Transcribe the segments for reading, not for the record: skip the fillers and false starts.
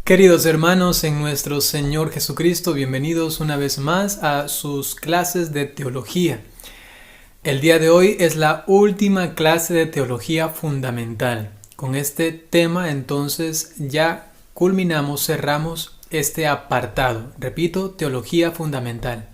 Queridos hermanos en nuestro Señor Jesucristo, bienvenidos una vez más a sus clases de teología. El día de hoy es la última clase de teología fundamental. Con este tema entonces ya cerramos este apartado. Repito, teología fundamental.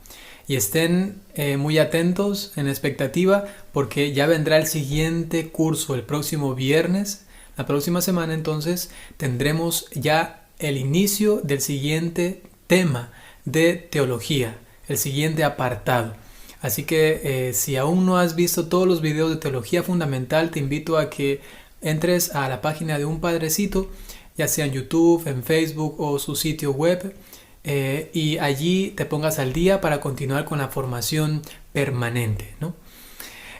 Y estén muy atentos, en expectativa, porque ya vendrá el siguiente curso el próximo viernes. La próxima semana entonces tendremos ya el inicio del siguiente tema de teología, el siguiente apartado. Así que si aún no has visto todos los videos de teología fundamental, te invito a que entres a la página de un padrecito, ya sea en YouTube, en Facebook o su sitio web, y allí te pongas al día para continuar con la formación permanente, ¿no?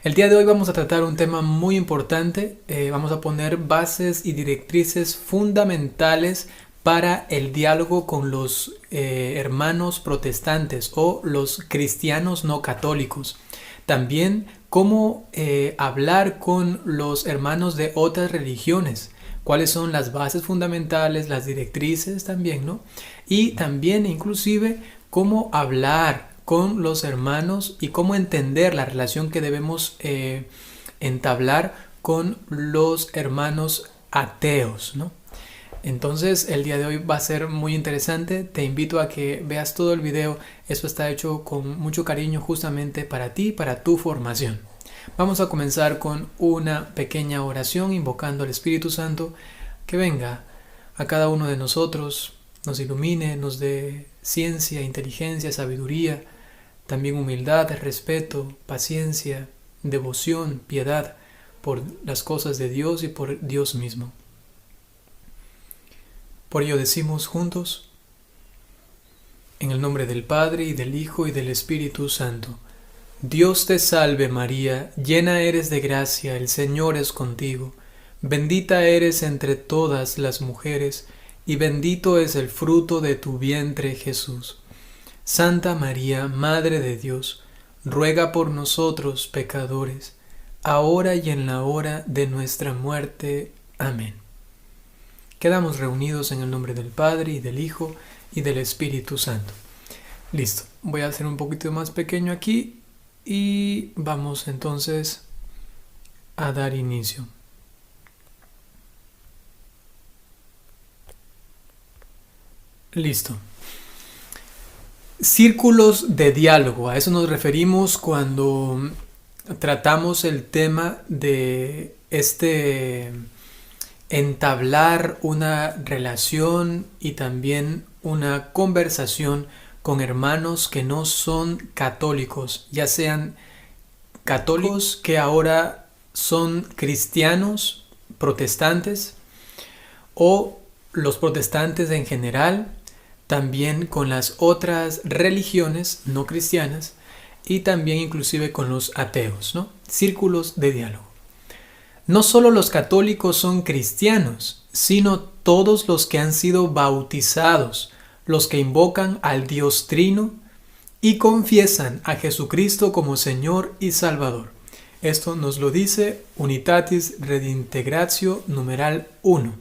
El día de hoy vamos a tratar un tema muy importante. Vamos a poner bases y directrices fundamentales para el diálogo con los hermanos protestantes o los cristianos no católicos. También cómo hablar con los hermanos de otras religiones. Cuáles son las bases fundamentales, las directrices también, ¿no? Y también inclusive cómo hablar con los hermanos y cómo entender la relación que debemos entablar con los hermanos ateos, ¿no? Entonces el día de hoy va a ser muy interesante. Te invito a que veas todo el video. Eso está hecho con mucho cariño justamente para ti, para tu formación. Vamos a comenzar con una pequeña oración invocando al Espíritu Santo que venga a cada uno de nosotros, nos ilumine, nos dé ciencia, inteligencia, sabiduría, también humildad, respeto, paciencia, devoción, piedad por las cosas de Dios y por Dios mismo. Por ello decimos juntos, en el nombre del Padre, y del Hijo, y del Espíritu Santo. Dios te salve María, llena eres de gracia, el Señor es contigo. Bendita eres entre todas las mujeres, y bendito es el fruto de tu vientre Jesús. Santa María, Madre de Dios, ruega por nosotros pecadores, ahora y en la hora de nuestra muerte. Amén. Quedamos reunidos en el nombre del Padre, y del Hijo, y del Espíritu Santo. Listo, voy a hacer un poquito más pequeño aquí y vamos entonces a dar inicio. Listo. Círculos de diálogo, a eso nos referimos cuando tratamos el tema de entablar una relación y también una conversación con hermanos que no son católicos, ya sean católicos que ahora son cristianos, protestantes, o los protestantes en general, también con las otras religiones no cristianas y también inclusive con los ateos, ¿no? Círculos de diálogo. No solo los católicos son cristianos, sino todos los que han sido bautizados, los que invocan al Dios Trino y confiesan a Jesucristo como Señor y Salvador. Esto nos lo dice Unitatis Redintegratio numeral 1.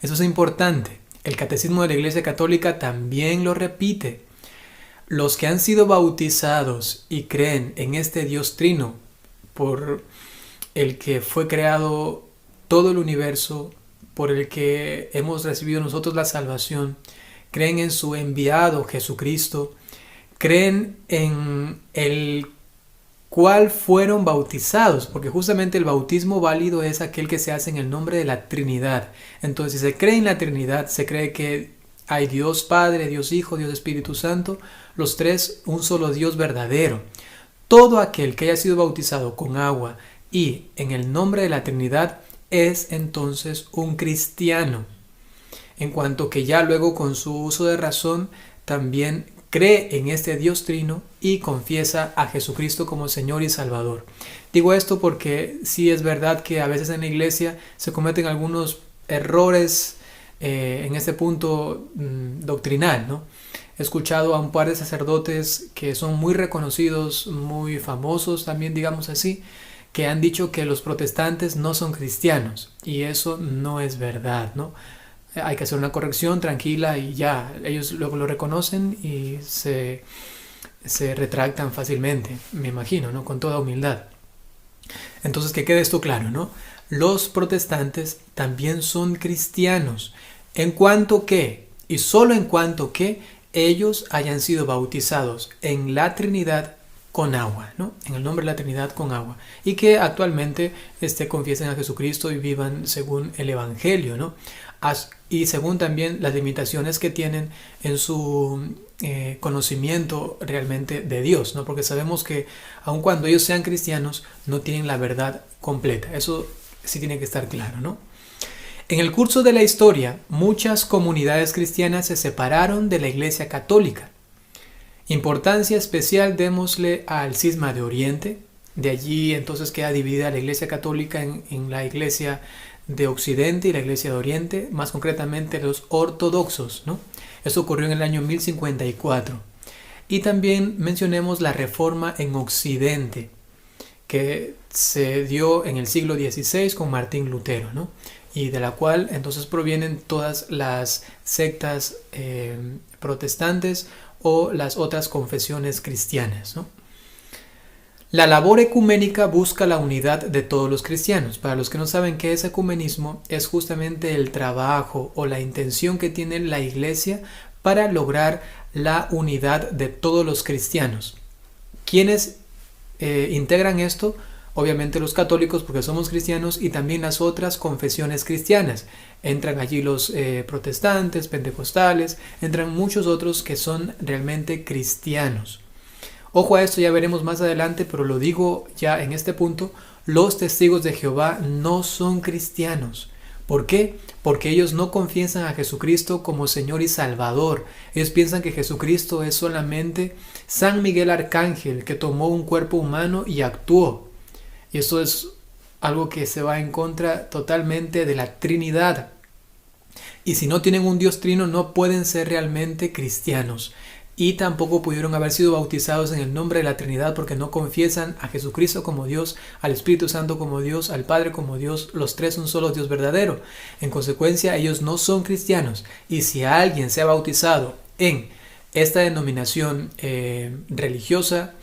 Eso es importante. El Catecismo de la Iglesia Católica también lo repite. Los que han sido bautizados y creen en este Dios Trino, por el que fue creado todo el universo, por el que hemos recibido nosotros la salvación, creen en su enviado Jesucristo, creen en el cual fueron bautizados, porque justamente el bautismo válido es aquel que se hace en el nombre de la Trinidad. Entonces, si se cree en la Trinidad, se cree que hay Dios Padre, Dios Hijo, Dios Espíritu Santo, los tres, un solo Dios verdadero. Todo aquel que haya sido bautizado con agua y en el nombre de la Trinidad es entonces un cristiano, en cuanto que ya luego con su uso de razón también cree en este Dios Trino y confiesa a Jesucristo como Señor y Salvador. Digo esto porque sí es verdad que a veces en la iglesia se cometen algunos errores en este punto doctrinal, ¿no? He escuchado a un par de sacerdotes que son muy reconocidos, muy famosos también, digamos así, que han dicho que los protestantes no son cristianos, y eso no es verdad, ¿no? hay que hacer una corrección tranquila y ya, ellos luego lo reconocen y se retractan fácilmente, me imagino, ¿no? Con toda humildad. Entonces, que quede esto claro, ¿no? Los protestantes también son cristianos, en cuanto que, y solo en cuanto que, ellos hayan sido bautizados en la Trinidad con agua, ¿no? En el nombre de la Trinidad con agua. Y que actualmente confiesen a Jesucristo y vivan según el Evangelio, ¿no? Y según también las limitaciones que tienen en su conocimiento realmente de Dios, ¿no? Porque sabemos que aun cuando ellos sean cristianos, no tienen la verdad completa. Eso sí tiene que estar claro, ¿no? En el curso de la historia, muchas comunidades cristianas se separaron de la Iglesia Católica. Importancia especial démosle al Cisma de Oriente. De allí entonces queda dividida la Iglesia Católica en la Iglesia de Occidente y la Iglesia de Oriente, más concretamente los ortodoxos, ¿no? Esto ocurrió en el año 1054. Y también mencionemos la Reforma en Occidente, que se dio en el siglo XVI con Martín Lutero, ¿no? Y de la cual entonces provienen todas las sectas protestantes o las otras confesiones cristianas, ¿no? La labor ecuménica busca la unidad de todos los cristianos. Para los que no saben qué es ecumenismo, es justamente el trabajo o la intención que tiene la Iglesia para lograr la unidad de todos los cristianos. ¿Quiénes integran esto? Obviamente los católicos, porque somos cristianos, y también las otras confesiones cristianas. Entran allí los protestantes, pentecostales, entran muchos otros que son realmente cristianos. Ojo a esto, ya veremos más adelante, pero lo digo ya en este punto, los testigos de Jehová no son cristianos. ¿Por qué? Porque ellos no confiesan a Jesucristo como Señor y Salvador. Ellos piensan que Jesucristo es solamente San Miguel Arcángel, que tomó un cuerpo humano y actuó. Y esto es algo que se va en contra totalmente de la Trinidad. Y si no tienen un Dios trino, no pueden ser realmente cristianos. Y tampoco pudieron haber sido bautizados en el nombre de la Trinidad porque no confiesan a Jesucristo como Dios, al Espíritu Santo como Dios, al Padre como Dios, los tres un solo Dios verdadero. En consecuencia, ellos no son cristianos. Y si alguien se ha bautizado en esta denominación religiosa,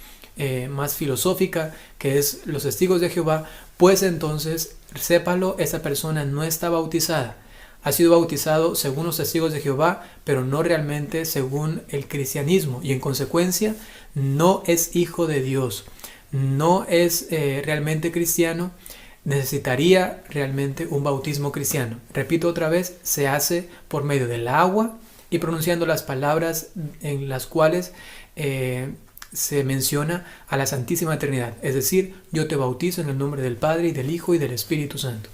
más filosófica, que es los testigos de Jehová, pues entonces, sépalo, esa persona no está bautizada. Ha sido bautizado según los testigos de Jehová, pero no realmente según el cristianismo. Y en consecuencia, no es hijo de Dios. No es realmente cristiano. Necesitaría realmente un bautismo cristiano. Repito otra vez, se hace por medio del agua y pronunciando las palabras en las cuales se menciona a la Santísima Trinidad. Es decir, yo te bautizo en el nombre del Padre y del Hijo y del Espíritu Santo.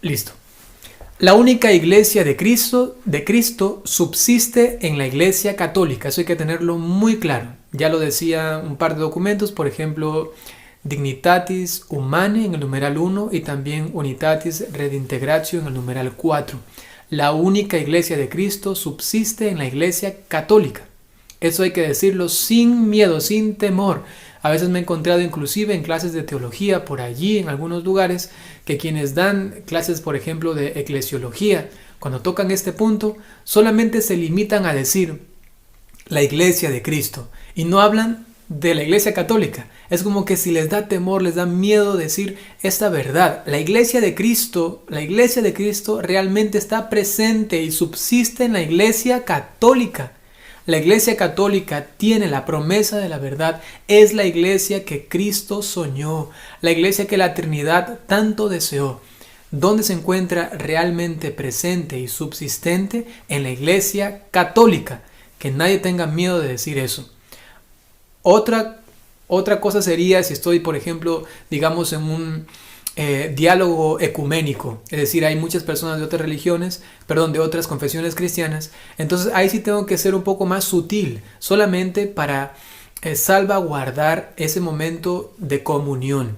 Listo. La única iglesia de Cristo subsiste en la Iglesia Católica. Eso hay que tenerlo muy claro. Ya lo decía un par de documentos, por ejemplo, Dignitatis Humanae en el numeral 1 y también Unitatis Redintegratio en el numeral 4. La única iglesia de Cristo subsiste en la Iglesia Católica. Eso hay que decirlo sin miedo, sin temor. A veces me he encontrado inclusive en clases de teología por allí, en algunos lugares, que quienes dan clases, por ejemplo, de eclesiología, cuando tocan este punto, solamente se limitan a decir la Iglesia de Cristo y no hablan de la Iglesia Católica. Es como que si les da temor, les da miedo decir esta verdad. La Iglesia de Cristo realmente está presente y subsiste en la Iglesia Católica. La Iglesia Católica tiene la promesa de la verdad, es la iglesia que Cristo soñó, la iglesia que la Trinidad tanto deseó. ¿Dónde se encuentra realmente presente y subsistente? En la Iglesia Católica. Que nadie tenga miedo de decir eso. Otra cosa sería si estoy, por ejemplo, digamos en un diálogo ecuménico, es decir, hay muchas personas de otras confesiones cristianas, entonces ahí sí tengo que ser un poco más sutil, solamente para salvaguardar ese momento de comunión.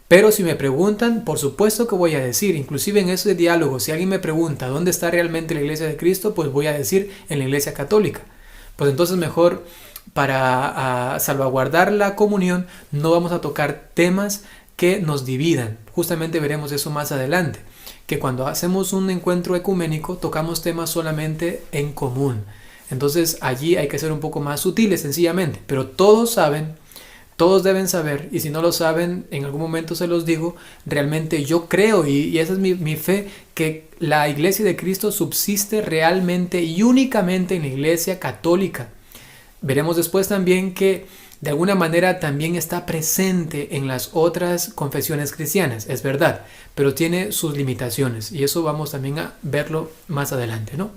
Pero si me preguntan, por supuesto que voy a decir, inclusive en ese diálogo, si alguien me pregunta dónde está realmente la Iglesia de Cristo, pues voy a decir en la Iglesia Católica. Pues entonces mejor, para salvaguardar la comunión, no vamos a tocar temas que nos dividan. Justamente veremos eso más adelante, que cuando hacemos un encuentro ecuménico tocamos temas solamente en común. Entonces allí hay que ser un poco más sutiles sencillamente, pero todos saben, todos deben saber, y si no lo saben, en algún momento se los digo, realmente yo creo, y esa es mi fe, que la Iglesia de Cristo subsiste realmente y únicamente en la Iglesia católica. Veremos después también que de alguna manera también está presente en las otras confesiones cristianas, es verdad, pero tiene sus limitaciones, y eso vamos también a verlo más adelante, ¿no?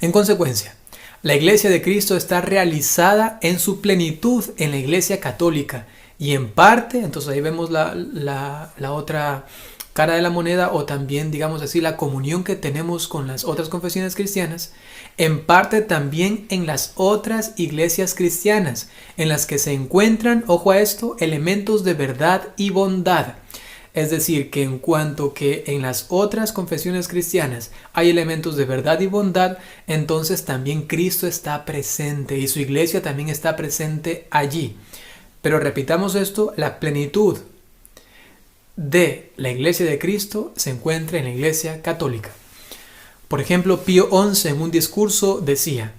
En consecuencia, la Iglesia de Cristo está realizada en su plenitud en la Iglesia católica y en parte, entonces ahí vemos la otra cara de la moneda, o también, digamos así, la comunión que tenemos con las otras confesiones cristianas, en parte también en las otras iglesias cristianas, en las que se encuentran, ojo a esto, elementos de verdad y bondad. Es decir, que en cuanto que en las otras confesiones cristianas hay elementos de verdad y bondad, entonces también Cristo está presente y su iglesia también está presente allí. Pero repitamos esto, la plenitud de la iglesia de Cristo se encuentra en la iglesia católica. Por ejemplo, Pío XI en un discurso decía: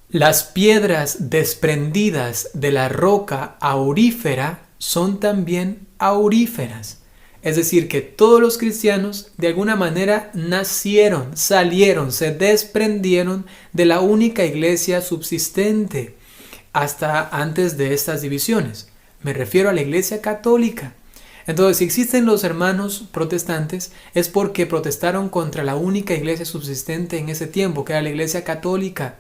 las piedras desprendidas de la roca aurífera son también auríferas. Es decir, que todos los cristianos de alguna manera nacieron, salieron, se desprendieron de la única iglesia subsistente hasta antes de estas divisiones. Me refiero a la iglesia católica. Entonces, si existen los hermanos protestantes, es porque protestaron contra la única iglesia subsistente en ese tiempo, que era la iglesia católica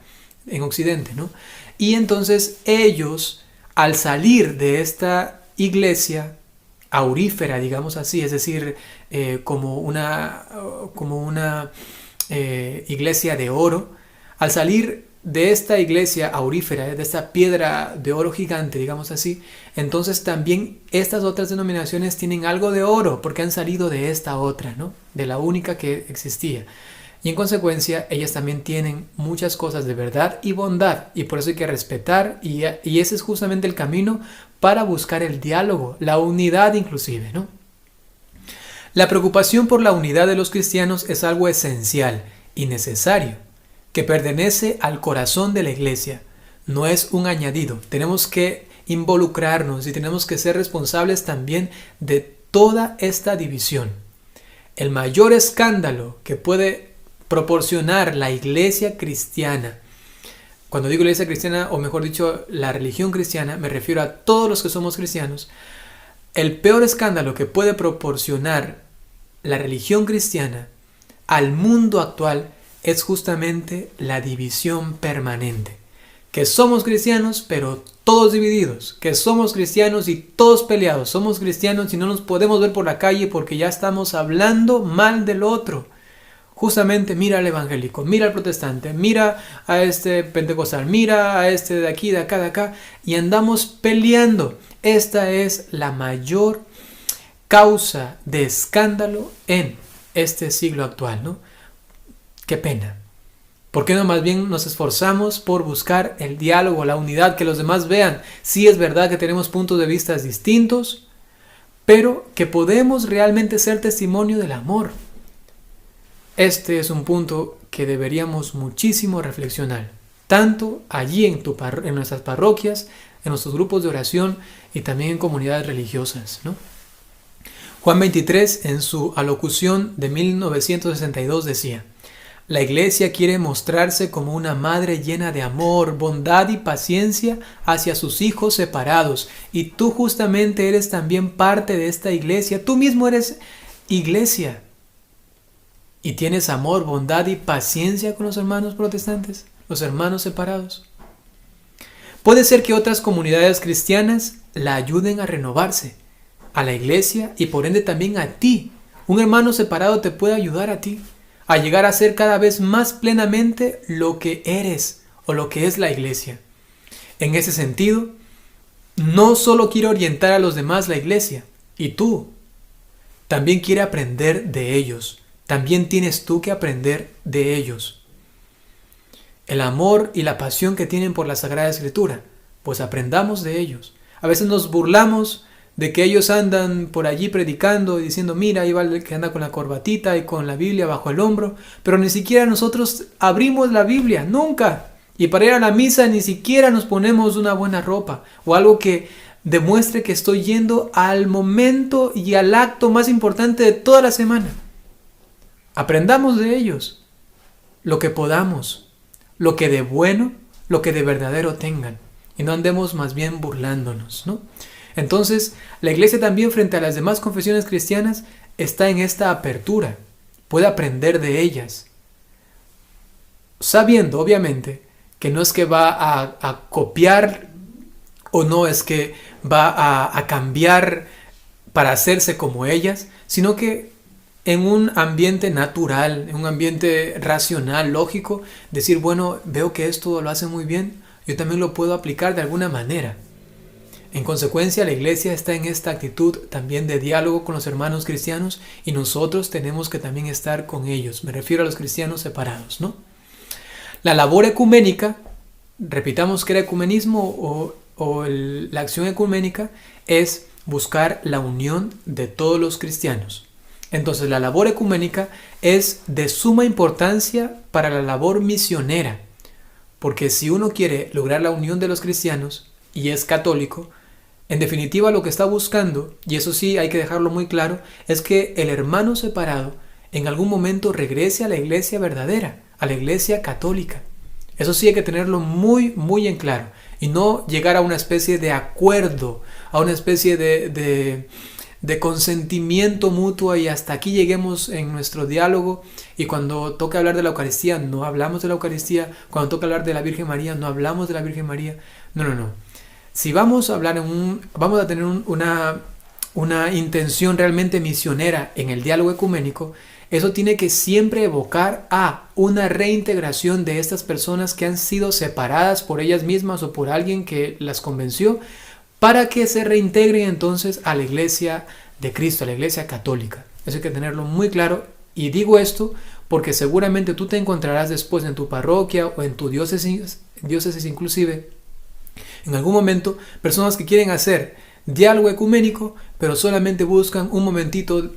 en Occidente, ¿no? Y entonces ellos, al salir de esta iglesia aurífera, digamos así, es decir, como una iglesia de oro, al salir de esta iglesia aurífera, de esta piedra de oro gigante, digamos así, entonces también estas otras denominaciones tienen algo de oro porque han salido de esta otra, ¿no? De la única que existía. Y en consecuencia, ellas también tienen muchas cosas de verdad y bondad, y por eso hay que respetar, y ese es justamente el camino para buscar el diálogo, la unidad inclusive, ¿no? La preocupación por la unidad de los cristianos es algo esencial y necesario, que pertenece al corazón de la iglesia, no es un añadido. Tenemos que involucrarnos y tenemos que ser responsables también de toda esta división. El mayor escándalo que puede proporcionar la iglesia cristiana, cuando digo iglesia cristiana, o mejor dicho, la religión cristiana, me refiero a todos los que somos cristianos, el peor escándalo que puede proporcionar la religión cristiana al mundo actual es justamente la división permanente. Que somos cristianos, pero todos divididos. Que somos cristianos y todos peleados. Somos cristianos y no nos podemos ver por la calle porque ya estamos hablando mal del otro. Justamente mira al evangélico, mira al protestante, mira a este pentecostal, mira a este de aquí, de acá, y andamos peleando. Esta es la mayor causa de escándalo en este siglo actual, ¿no? Qué pena. ¿Por qué no más bien nos esforzamos por buscar el diálogo, la unidad, que los demás vean? Sí, es verdad que tenemos puntos de vista distintos, pero que podemos realmente ser testimonio del amor. Este es un punto que deberíamos muchísimo reflexionar, tanto allí en nuestras parroquias, en nuestros grupos de oración y también en comunidades religiosas, ¿no? Juan 23, en su alocución de 1962, decía: la iglesia quiere mostrarse como una madre llena de amor, bondad y paciencia hacia sus hijos separados. Y tú justamente eres también parte de esta iglesia. Tú mismo eres iglesia. ¿Y tienes amor, bondad y paciencia con los hermanos protestantes? Los hermanos separados. Puede ser que otras comunidades cristianas la ayuden a renovarse, a la iglesia y por ende también a ti. Un hermano separado te puede ayudar a ti a llegar a ser cada vez más plenamente lo que eres o lo que es la iglesia. En ese sentido, no solo quiere orientar a los demás la iglesia, y tú, también quiere aprender de ellos. También tienes tú que aprender de ellos. El amor y la pasión que tienen por la Sagrada Escritura, pues aprendamos de ellos. A veces nos burlamos de que ellos andan por allí predicando y diciendo, mira, ahí va el que anda con la corbatita y con la Biblia bajo el hombro, pero ni siquiera nosotros abrimos la Biblia, nunca. Y para ir a la misa ni siquiera nos ponemos una buena ropa o algo que demuestre que estoy yendo al momento y al acto más importante de toda la semana. Aprendamos de ellos lo que podamos, lo que de bueno, lo que de verdadero tengan, y no andemos más bien burlándonos, ¿no? Entonces, la iglesia también frente a las demás confesiones cristianas está en esta apertura, puede aprender de ellas, sabiendo obviamente que no es que va a copiar o no es que va a cambiar para hacerse como ellas, sino que en un ambiente natural, en un ambiente racional, lógico, decir, bueno, veo que esto lo hace muy bien, yo también lo puedo aplicar de alguna manera. En consecuencia, la iglesia está en esta actitud también de diálogo con los hermanos cristianos y nosotros tenemos que también estar con ellos. Me refiero a los cristianos separados, ¿no? La labor ecuménica, repitamos que era ecumenismo la acción ecuménica es buscar la unión de todos los cristianos. Entonces la labor ecuménica es de suma importancia para la labor misionera, porque si uno quiere lograr la unión de los cristianos y es católico, en definitiva lo que está buscando, y eso sí hay que dejarlo muy claro, es que el hermano separado en algún momento regrese a la iglesia verdadera, a la iglesia católica. Eso sí hay que tenerlo muy, muy en claro y no llegar a una especie de acuerdo, a una especie de consentimiento mutuo y hasta aquí lleguemos en nuestro diálogo y cuando toca hablar de la Eucaristía no hablamos de la Eucaristía, cuando toca hablar de la Virgen María no hablamos de la Virgen María. No. Si vamos a hablar vamos a tener una intención realmente misionera en el diálogo ecuménico, eso tiene que siempre evocar a una reintegración de estas personas que han sido separadas por ellas mismas o por alguien que las convenció, para que se reintegren entonces a la iglesia de Cristo, a la iglesia católica. Eso hay que tenerlo muy claro y digo esto porque seguramente tú te encontrarás después en tu parroquia o en tu diócesis inclusive, en algún momento, personas que quieren hacer diálogo ecuménico, pero solamente buscan un momentito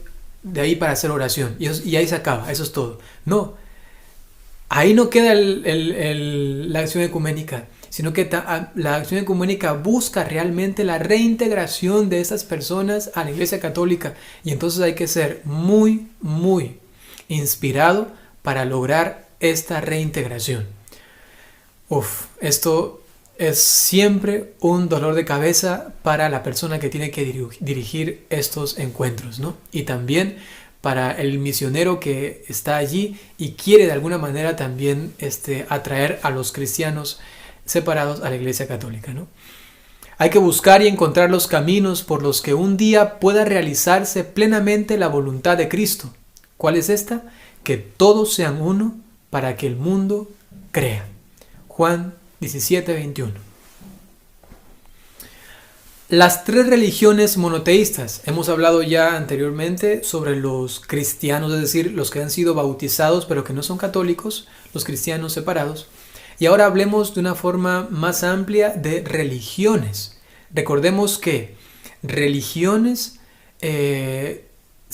de ahí para hacer oración y ahí se acaba, eso es todo. No, ahí no queda la acción ecuménica, sino que la acción ecuménica busca realmente la reintegración de estas personas a la iglesia católica y entonces hay que ser muy, muy inspirado para lograr esta reintegración. Esto es siempre un dolor de cabeza para la persona que tiene que dirigir estos encuentros, ¿no? Y también para el misionero que está allí y quiere de alguna manera también atraer a los cristianos separados a la iglesia católica, ¿no? Hay que buscar y encontrar los caminos por los que un día pueda realizarse plenamente la voluntad de Cristo. ¿Cuál es esta? Que todos sean uno para que el mundo crea. Juan 17:21. Las tres religiones monoteístas. Hemos hablado ya anteriormente sobre los cristianos, es decir, los que han sido bautizados pero que no son católicos, los cristianos separados. Y ahora hablemos de una forma más amplia de religiones. Recordemos que religiones se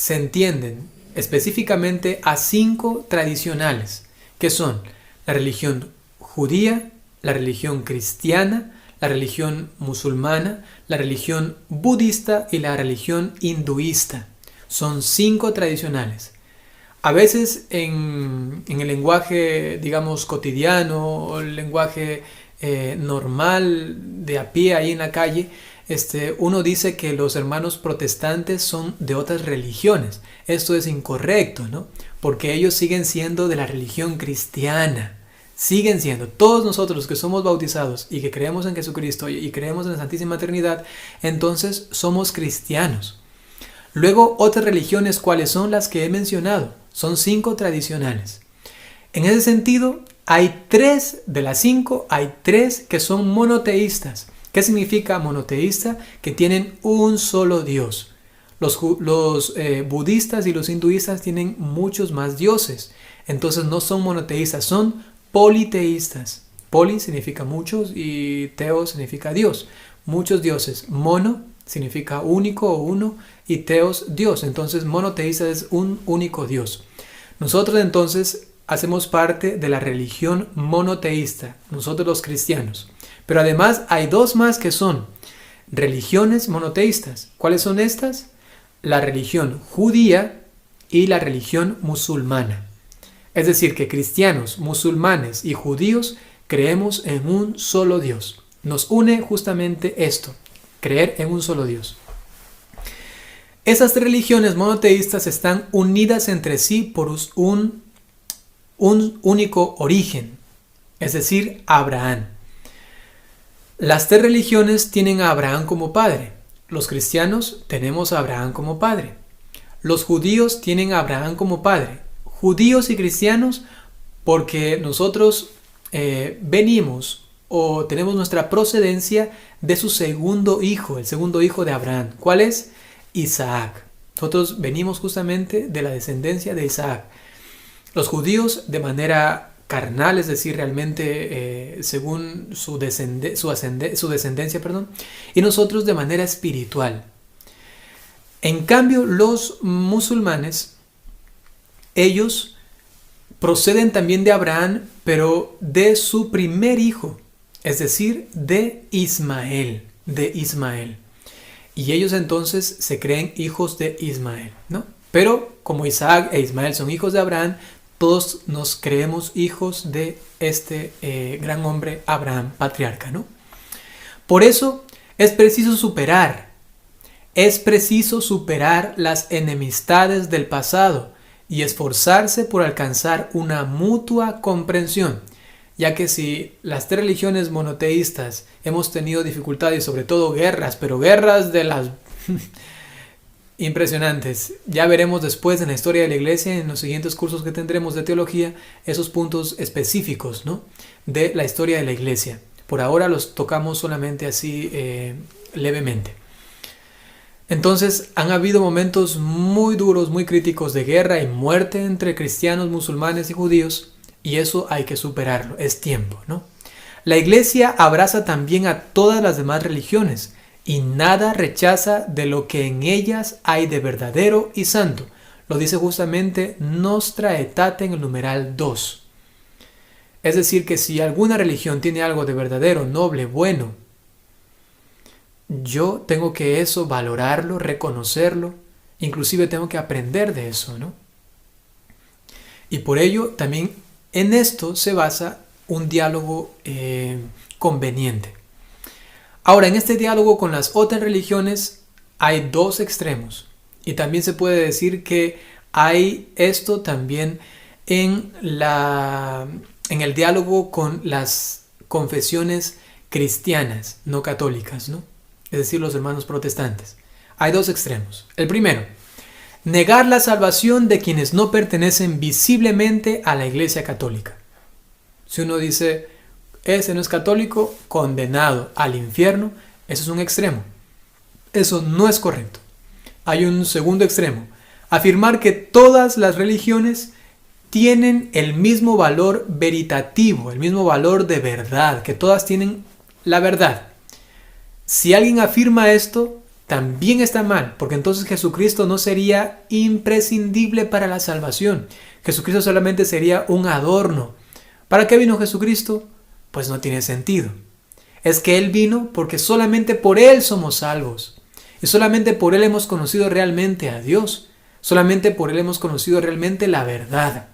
entienden específicamente a 5 tradicionales, que son la religión judía, la religión cristiana, la religión musulmana, la religión budista y la religión hinduista. Son 5 tradicionales. A veces en el lenguaje, digamos, cotidiano o el lenguaje normal de a pie ahí en la calle, uno dice que los hermanos protestantes son de otras religiones. Esto es incorrecto, ¿no? Porque ellos siguen siendo de la religión cristiana. Siguen siendo, todos nosotros que somos bautizados y que creemos en Jesucristo y creemos en la Santísima Trinidad, entonces somos cristianos. Luego, otras religiones, ¿cuáles son las que he mencionado? Son 5 tradicionales. En ese sentido, hay 3 de las 5, hay 3 que son monoteístas. ¿Qué significa monoteísta? Que tienen un solo Dios. Los budistas y los hinduistas tienen muchos más dioses. Entonces no son monoteístas, son politeístas. Poli significa muchos y teo significa Dios. Muchos dioses. Mono significa único o uno, y teos, Dios. Entonces monoteísta es un único Dios. Nosotros entonces hacemos parte de la religión monoteísta, nosotros los cristianos. Pero además hay dos más que son religiones monoteístas. ¿Cuáles son estas? La religión judía y la religión musulmana. Es decir, que cristianos, musulmanes y judíos creemos en un solo Dios. Nos une justamente esto, creer en un solo Dios. Esas religiones monoteístas están unidas entre sí por un único origen, es decir, Abraham. Las tres religiones tienen a Abraham como padre. Los cristianos tenemos a Abraham como padre. Los judíos tienen a Abraham como padre. Judíos y cristianos porque nosotros venimos o tenemos nuestra procedencia de su segundo hijo, el segundo hijo de Abraham. ¿Cuál es? Isaac. Nosotros venimos justamente de la descendencia de Isaac. Los judíos de manera carnal, es decir, realmente según su descendencia, y nosotros de manera espiritual. En cambio, los musulmanes, ellos proceden también de Abraham, pero de su primer hijo, es decir, de Ismael. Y ellos entonces se creen hijos de Ismael, ¿no? Pero como Isaac e Ismael son hijos de Abraham, todos nos creemos hijos de este gran hombre Abraham, patriarca, ¿no? Por eso es preciso superar las enemistades del pasado y esforzarse por alcanzar una mutua comprensión, ya que si las tres religiones monoteístas hemos tenido dificultades, sobre todo guerras, pero guerras de las impresionantes. Ya veremos después en la historia de la iglesia, en los siguientes cursos que tendremos de teología, esos puntos específicos, ¿no?, de la historia de la iglesia. Por ahora los tocamos solamente así levemente. Entonces han habido momentos muy duros, muy críticos de guerra y muerte entre cristianos, musulmanes y judíos, y eso hay que superarlo, es tiempo, ¿no? La iglesia abraza también a todas las demás religiones, y nada rechaza de lo que en ellas hay de verdadero y santo. Lo dice justamente Nostra Aetate en el numeral 2. Es decir, que si alguna religión tiene algo de verdadero, noble, bueno, yo tengo que eso valorarlo, reconocerlo, inclusive tengo que aprender de eso, ¿no? Y por ello también en esto se basa un diálogo conveniente. Ahora, en este diálogo con las otras religiones hay dos extremos. Y también se puede decir que hay esto también en el diálogo con las confesiones cristianas, no católicas, ¿no? Es decir, los hermanos protestantes. Hay dos extremos. El primero, negar la salvación de quienes no pertenecen visiblemente a la Iglesia Católica. Si uno dice, ese no es católico, condenado al infierno, eso es un extremo. Eso no es correcto. Hay un segundo extremo, afirmar que todas las religiones tienen el mismo valor veritativo, el mismo valor de verdad, que todas tienen la verdad. Si alguien afirma esto, también está mal, porque entonces Jesucristo no sería imprescindible para la salvación. Jesucristo solamente sería un adorno. ¿Para qué vino Jesucristo? Pues no tiene sentido. Es que Él vino porque solamente por Él somos salvos. Y solamente por Él hemos conocido realmente a Dios. Solamente por Él hemos conocido realmente la verdad.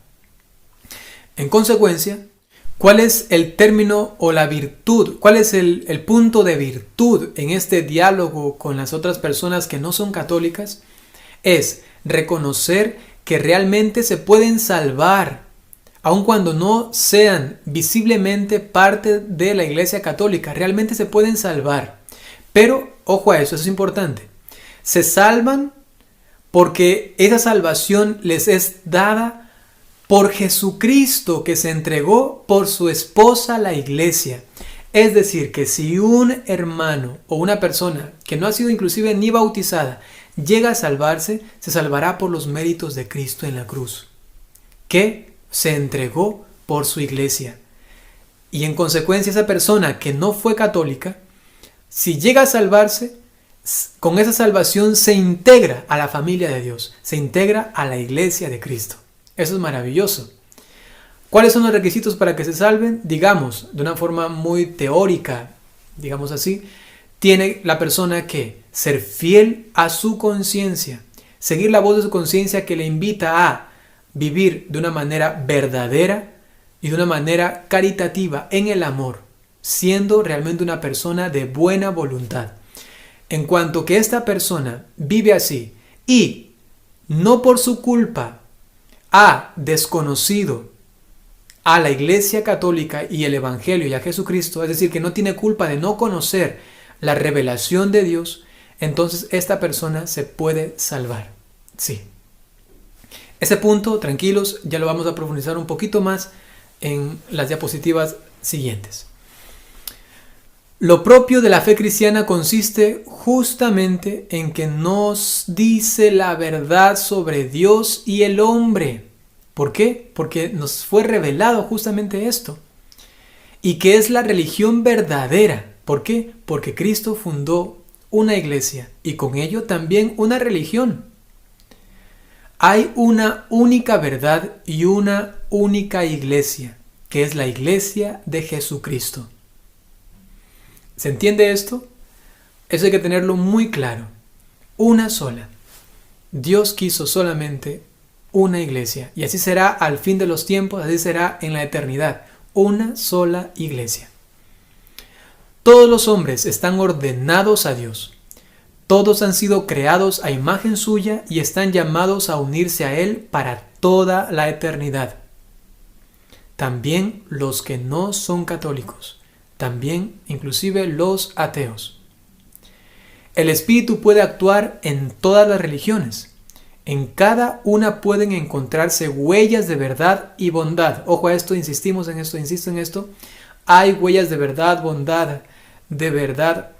En consecuencia, ¿cuál es el término o la virtud? ¿Cuál es el punto de virtud en este diálogo con las otras personas que no son católicas? Es reconocer que realmente se pueden salvar, aun cuando no sean visiblemente parte de la Iglesia Católica. Realmente se pueden salvar. Pero, ojo a eso es importante. Se salvan porque esa salvación les es dada por Jesucristo, que se entregó por su esposa la iglesia. Es decir, que si un hermano o una persona que no ha sido inclusive ni bautizada llega a salvarse, se salvará por los méritos de Cristo en la cruz, que se entregó por su iglesia. Y en consecuencia esa persona que no fue católica, si llega a salvarse, con esa salvación se integra a la familia de Dios, se integra a la iglesia de Cristo. Eso es maravilloso. ¿Cuáles son los requisitos para que se salven? Digamos, de una forma muy teórica, digamos así, tiene la persona que ser fiel a su conciencia, seguir la voz de su conciencia que le invita a vivir de una manera verdadera y de una manera caritativa en el amor, siendo realmente una persona de buena voluntad. En cuanto que esta persona vive así y no por su culpa ha desconocido a la Iglesia Católica y el Evangelio y a Jesucristo, es decir, que no tiene culpa de no conocer la revelación de Dios, entonces esta persona se puede salvar. Sí. Ese punto, tranquilos, ya lo vamos a profundizar un poquito más en las diapositivas siguientes. Lo propio de la fe cristiana consiste justamente en que nos dice la verdad sobre Dios y el hombre. ¿Por qué? Porque nos fue revelado justamente esto. Y que es la religión verdadera. ¿Por qué? Porque Cristo fundó una iglesia y con ello también una religión. Hay una única verdad y una única iglesia, que es la iglesia de Jesucristo. ¿Se entiende esto? Eso hay que tenerlo muy claro. Una sola. Dios quiso solamente una iglesia. Y así será al fin de los tiempos, así será en la eternidad. Una sola iglesia. Todos los hombres están ordenados a Dios. Todos han sido creados a imagen suya y están llamados a unirse a Él para toda la eternidad. También los que no son católicos. También inclusive los ateos. El Espíritu puede actuar en todas las religiones. En cada una pueden encontrarse huellas de verdad y bondad. Ojo a esto, insistimos en esto, insisto en esto. Hay huellas de verdad, bondad, de verdad.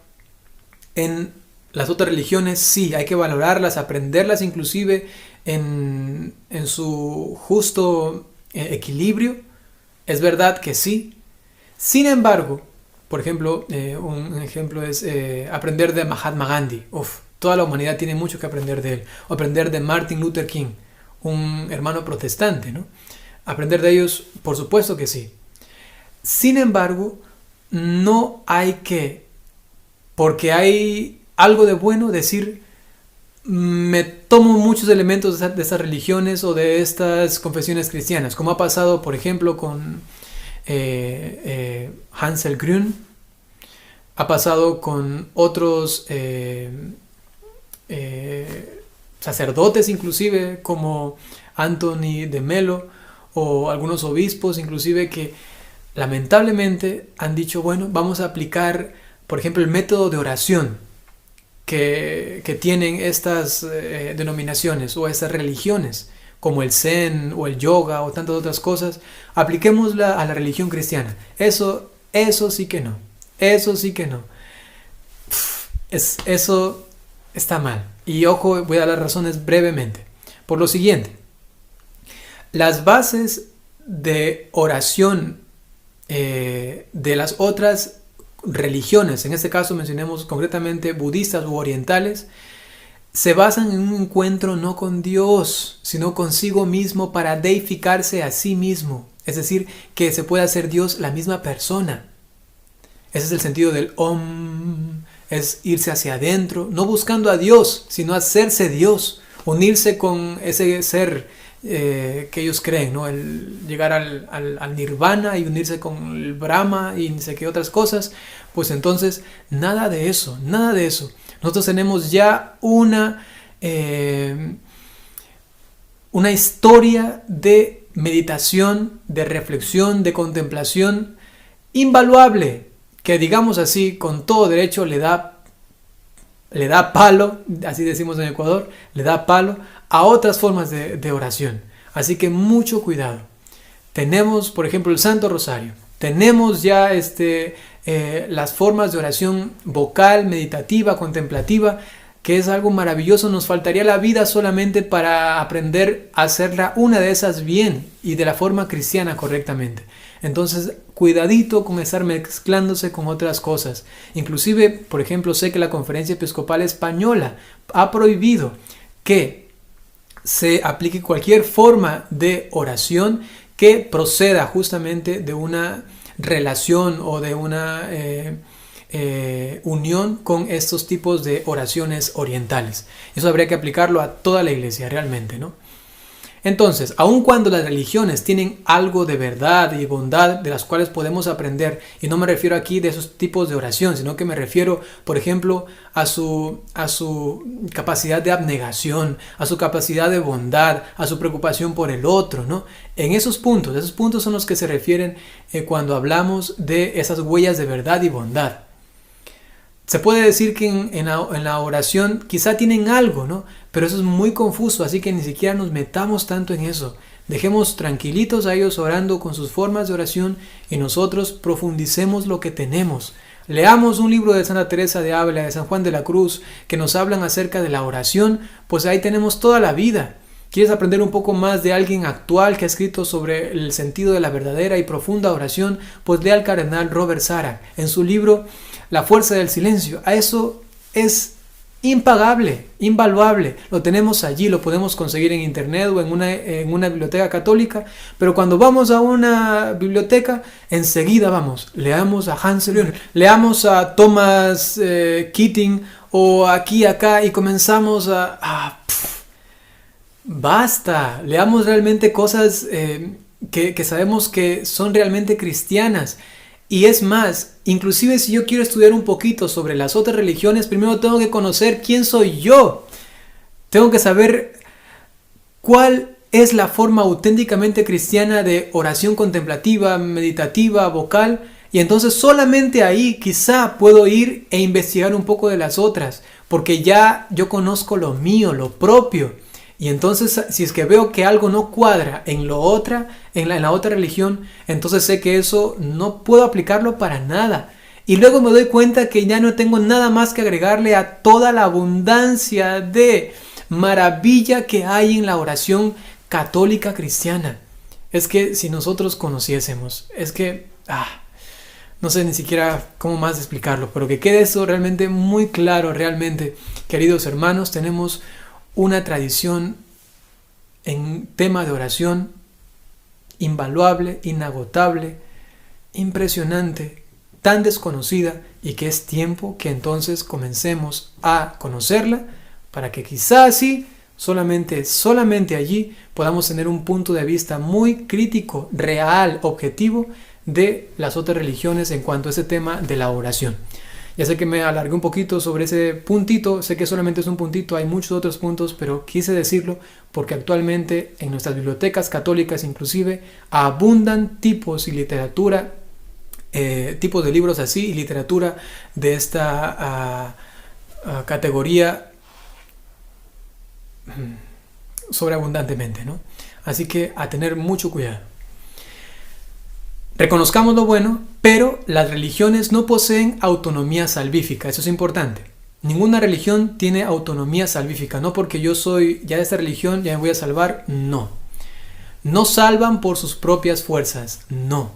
En las otras religiones sí, hay que valorarlas, aprenderlas inclusive en su justo equilibrio. Es verdad que sí. Sin embargo, por ejemplo, un ejemplo es aprender de Mahatma Gandhi. Toda la humanidad tiene mucho que aprender de él. O aprender de Martin Luther King, un hermano protestante, ¿no? Aprender de ellos, por supuesto que sí. Sin embargo, no hay que, porque hay algo de bueno, decir, me tomo muchos elementos de estas religiones o de estas confesiones cristianas, como ha pasado, por ejemplo, con Hansel Grün, ha pasado con otros sacerdotes inclusive como Anthony de Melo o algunos obispos inclusive que lamentablemente han dicho, bueno, vamos a aplicar por ejemplo el método de oración que tienen estas denominaciones o estas religiones como el Zen o el yoga o tantas otras cosas, apliquémosla a la religión cristiana. Eso sí que no. Eso sí que no. Eso está mal. Y ojo, voy a dar las razones brevemente. Por lo siguiente, las bases de oración de las otras religiones, en este caso mencionemos concretamente budistas u orientales, se basan en un encuentro no con Dios, sino consigo mismo para deificarse a sí mismo. Es decir, que se pueda hacer Dios la misma persona. Ese es el sentido del Om, es irse hacia adentro, no buscando a Dios, sino hacerse Dios, unirse con ese ser que ellos creen, ¿no? El llegar al nirvana y unirse con el Brahma y no sé qué otras cosas. Pues entonces, nada de eso. Nosotros tenemos ya una historia de meditación, de reflexión, de contemplación invaluable, que digamos así, con todo derecho le da palo, así decimos en Ecuador, le da palo a otras formas de oración. Así que mucho cuidado. Tenemos, por ejemplo, el Santo Rosario. Tenemos ya las formas de oración vocal, meditativa, contemplativa. que es algo maravilloso. Nos faltaría la vida solamente para aprender a hacerla una de esas bien y de la forma cristiana correctamente. Entonces, cuidadito con estar mezclándose con otras cosas. Inclusive, por ejemplo, sé que la Conferencia Episcopal Española ha prohibido que se aplique cualquier forma de oración que proceda justamente de una relación o de una unión con estos tipos de oraciones orientales. Eso habría que aplicarlo a toda la iglesia realmente, ¿no? Entonces, aun cuando las religiones tienen algo de verdad y bondad de las cuales podemos aprender, y no me refiero aquí de esos tipos de oración, sino que me refiero, por ejemplo, a su capacidad de abnegación, a su capacidad de bondad, a su preocupación por el otro, ¿no? En esos puntos son los que se refieren cuando hablamos de esas huellas de verdad y bondad. Se puede decir que en la oración quizá tienen algo, ¿no? Pero eso es muy confuso, así que ni siquiera nos metamos tanto en eso. Dejemos tranquilitos a ellos orando con sus formas de oración y nosotros profundicemos lo que tenemos. Leamos un libro de Santa Teresa de Ávila, de San Juan de la Cruz, que nos hablan acerca de la oración, pues ahí tenemos toda la vida. ¿Quieres aprender un poco más de alguien actual que ha escrito sobre el sentido de la verdadera y profunda oración? Pues lea al cardenal Robert Sarah en su libro La fuerza del silencio. A eso es impagable, invaluable. Lo tenemos allí, lo podemos conseguir en internet o en una biblioteca católica, pero cuando vamos a una biblioteca, enseguida vamos, leamos a Hans Leoner, leamos a Thomas Keating o aquí, acá, y comenzamos basta, leamos realmente cosas que sabemos que son realmente cristianas. Y es más, inclusive si yo quiero estudiar un poquito sobre las otras religiones, primero tengo que conocer quién soy yo. Tengo que saber cuál es la forma auténticamente cristiana de oración contemplativa, meditativa, vocal. Y entonces solamente ahí quizá puedo ir e investigar un poco de las otras, porque ya yo conozco lo mío, lo propio. Y entonces, si es que veo que algo no cuadra en la otra religión, entonces sé que eso no puedo aplicarlo para nada. Y luego me doy cuenta que ya no tengo nada más que agregarle a toda la abundancia de maravilla que hay en la oración católica cristiana. Es que si nosotros conociésemos, no sé ni siquiera cómo más explicarlo, pero que quede eso realmente muy claro, realmente, queridos hermanos, tenemos una tradición en tema de oración invaluable, inagotable, impresionante, tan desconocida, y que es tiempo que entonces comencemos a conocerla para que quizás así, solamente allí podamos tener un punto de vista muy crítico, real, objetivo de las otras religiones en cuanto a ese tema de la oración. Ya sé que me alargué un poquito sobre ese puntito, sé que solamente es un puntito, hay muchos otros puntos, pero quise decirlo porque actualmente en nuestras bibliotecas católicas inclusive abundan tipos y literatura, tipos de libros así y literatura de esta categoría sobreabundantemente, ¿no? Así que a tener mucho cuidado. Reconozcamos lo bueno, pero las religiones no poseen autonomía salvífica, eso es importante. Ninguna religión tiene autonomía salvífica, no porque yo soy ya de esta religión, ya me voy a salvar, no. No salvan por sus propias fuerzas, no.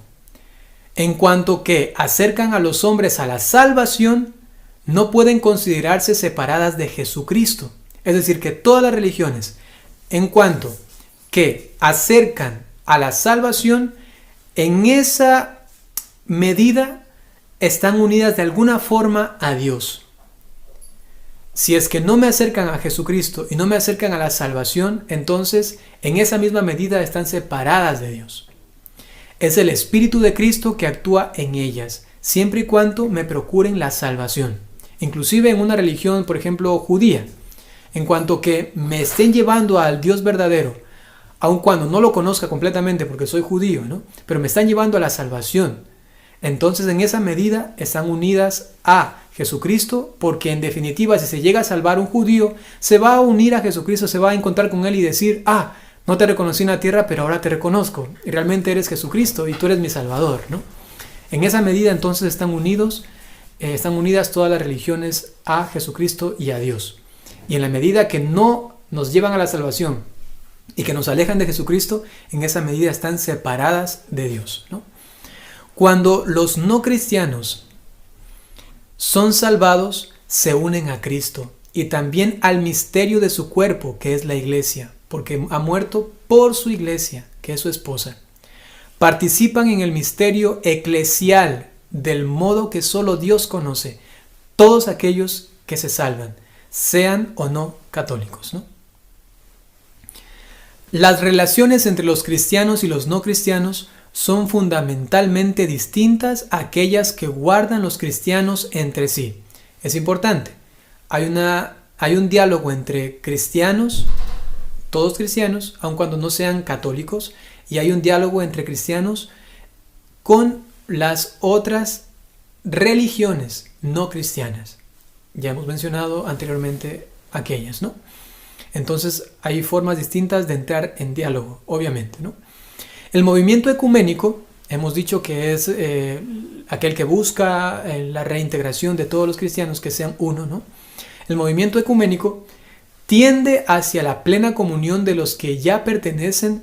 En cuanto que acercan a los hombres a la salvación, no pueden considerarse separadas de Jesucristo. Es decir, que todas las religiones, en cuanto que acercan a la salvación, en esa medida están unidas de alguna forma a Dios. Si es que no me acercan a Jesucristo y no me acercan a la salvación, entonces en esa misma medida están separadas de Dios. Es el Espíritu de Cristo que actúa en ellas, siempre y cuando me procuren la salvación. Inclusive en una religión, por ejemplo, judía, en cuanto que me estén llevando al Dios verdadero, aun cuando no lo conozca completamente porque soy judío, ¿no? Pero me están llevando a la salvación. Entonces en esa medida están unidas a Jesucristo, porque en definitiva si se llega a salvar un judío, se va a unir a Jesucristo, se va a encontrar con él y decir, no te reconocí en la tierra, pero ahora te reconozco, y realmente eres Jesucristo y tú eres mi Salvador, ¿no? En esa medida entonces están unidas todas las religiones a Jesucristo y a Dios. Y en la medida que no nos llevan a la salvación y que nos alejan de Jesucristo, en esa medida están separadas de Dios, ¿no? Cuando los no cristianos son salvados, se unen a Cristo y también al misterio de su cuerpo, que es la iglesia, porque ha muerto por su iglesia, que es su esposa. Participan en el misterio eclesial del modo que solo Dios conoce, todos aquellos que se salvan, sean o no católicos, ¿no? Las relaciones entre los cristianos y los no cristianos son fundamentalmente distintas a aquellas que guardan los cristianos entre sí. Es importante. Hay un diálogo entre cristianos, todos cristianos, aun cuando no sean católicos, y hay un diálogo entre cristianos con las otras religiones no cristianas. Ya hemos mencionado anteriormente aquellas, ¿no? Entonces hay formas distintas de entrar en diálogo, obviamente, ¿no? El movimiento ecuménico, hemos dicho que es aquel que busca la reintegración de todos los cristianos que sean uno, ¿no? El movimiento ecuménico tiende hacia la plena comunión de los que ya pertenecen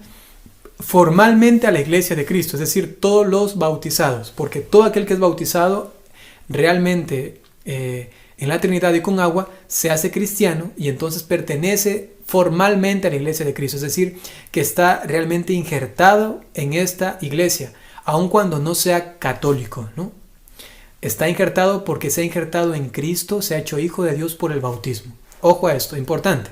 formalmente a la Iglesia de Cristo, es decir, todos los bautizados, porque todo aquel que es bautizado realmente en la Trinidad y con agua se hace cristiano y entonces pertenece formalmente a la Iglesia de Cristo, es decir, que está realmente injertado en esta iglesia, aun cuando no sea católico, ¿no? Está injertado porque se ha injertado en Cristo, se ha hecho hijo de Dios por el bautismo. Ojo a esto, importante.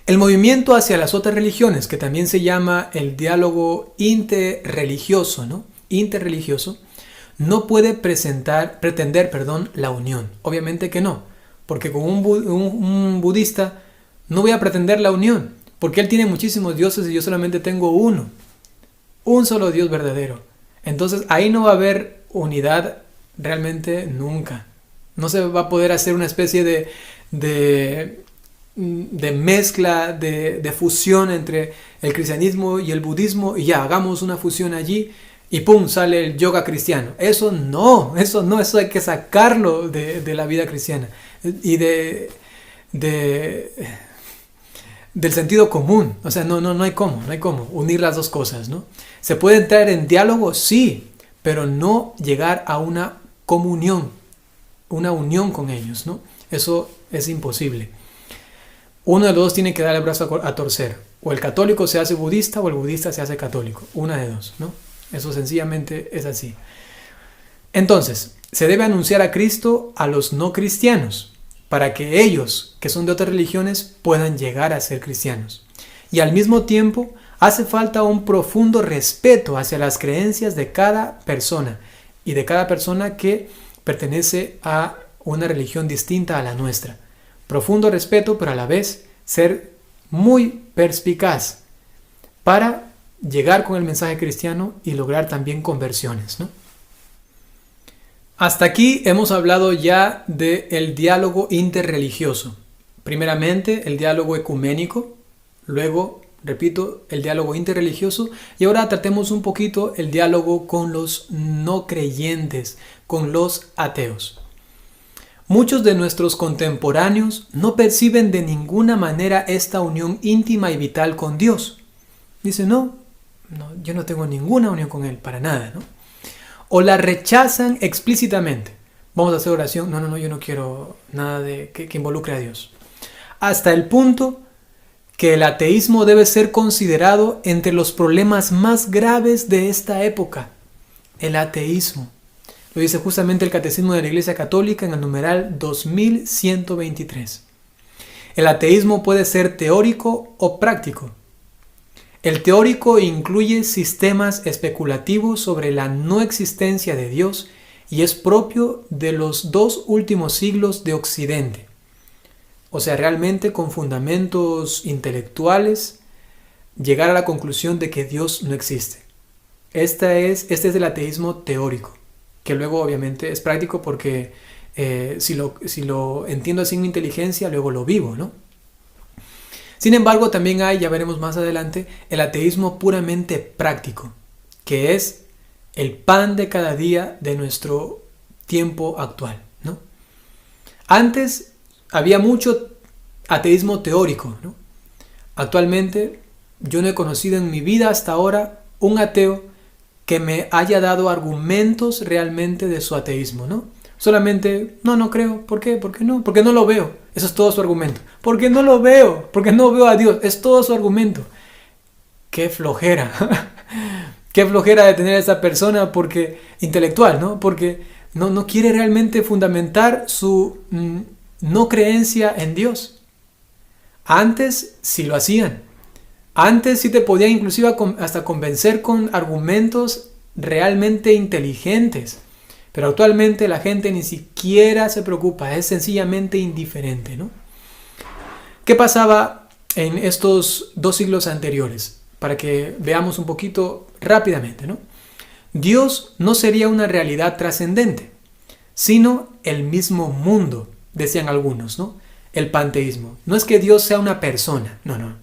El movimiento hacia las otras religiones, que también se llama el diálogo interreligioso, ¿no? Interreligioso, no puede pretender la unión. Obviamente que no, porque con un budista no voy a pretender la unión, porque él tiene muchísimos dioses y yo solamente tengo uno, un solo Dios verdadero. Entonces ahí no va a haber unidad realmente nunca. No se va a poder hacer una especie de mezcla, de fusión entre el cristianismo y el budismo y ya, hagamos una fusión allí y pum, sale el yoga cristiano. Eso hay que sacarlo de la vida cristiana y del sentido común. O sea, no hay cómo unir las dos cosas, ¿no? ¿Se puede entrar en diálogo? Sí, pero no llegar a una comunión, una unión con ellos, ¿no? Eso es imposible. Uno de los dos tiene que dar el brazo a torcer. O el católico se hace budista o el budista se hace católico. Una de dos, ¿no? Eso sencillamente es así. Entonces, se debe anunciar a Cristo a los no cristianos para que ellos, que son de otras religiones, puedan llegar a ser cristianos. Y al mismo tiempo, hace falta un profundo respeto hacia las creencias de cada persona y de cada persona que pertenece a una religión distinta a la nuestra. Profundo respeto, pero a la vez ser muy perspicaz para llegar con el mensaje cristiano y lograr también conversiones, ¿no? Hasta aquí hemos hablado ya del diálogo interreligioso. Primeramente, el diálogo ecuménico, luego, repito, el diálogo interreligioso y ahora tratemos un poquito el diálogo con los no creyentes, con los ateos. Muchos de nuestros contemporáneos no perciben de ninguna manera esta unión íntima y vital con Dios. Dicen, no, yo no tengo ninguna unión con Él, para nada, ¿no? O la rechazan explícitamente. Vamos a hacer oración. No, yo no quiero nada que involucre a Dios. Hasta el punto que el ateísmo debe ser considerado entre los problemas más graves de esta época. El ateísmo. Lo dice justamente el Catecismo de la Iglesia Católica en el numeral 2123. El ateísmo puede ser teórico o práctico. El teórico incluye sistemas especulativos sobre la no existencia de Dios y es propio de los 2 últimos siglos de Occidente. O sea, realmente con fundamentos intelectuales, llegar a la conclusión de que Dios no existe. Este es el ateísmo teórico, que luego obviamente es práctico porque si lo entiendo así en mi inteligencia, luego lo vivo, ¿no? Sin embargo, también hay, ya veremos más adelante, el ateísmo puramente práctico, que es el pan de cada día de nuestro tiempo actual, ¿no? Antes había mucho ateísmo teórico, ¿no? Actualmente yo no he conocido en mi vida hasta ahora un ateo que me haya dado argumentos realmente de su ateísmo, ¿no? Solamente, no creo. ¿Por qué? ¿Por qué no? Porque no lo veo. Eso es todo su argumento. Porque no lo veo. Porque no veo a Dios. Es todo su argumento. Qué flojera. Qué flojera de tener a esa persona porque intelectual, ¿no? Porque no quiere realmente fundamentar su no creencia en Dios. Antes sí lo hacían. Antes sí te podían inclusive hasta convencer con argumentos realmente inteligentes. Pero actualmente la gente ni siquiera se preocupa, es sencillamente indiferente, ¿no? ¿Qué pasaba en estos 2 siglos anteriores? Para que veamos un poquito rápidamente, ¿no? Dios no sería una realidad trascendente, sino el mismo mundo, decían algunos, ¿no? El panteísmo. No es que Dios sea una persona, no.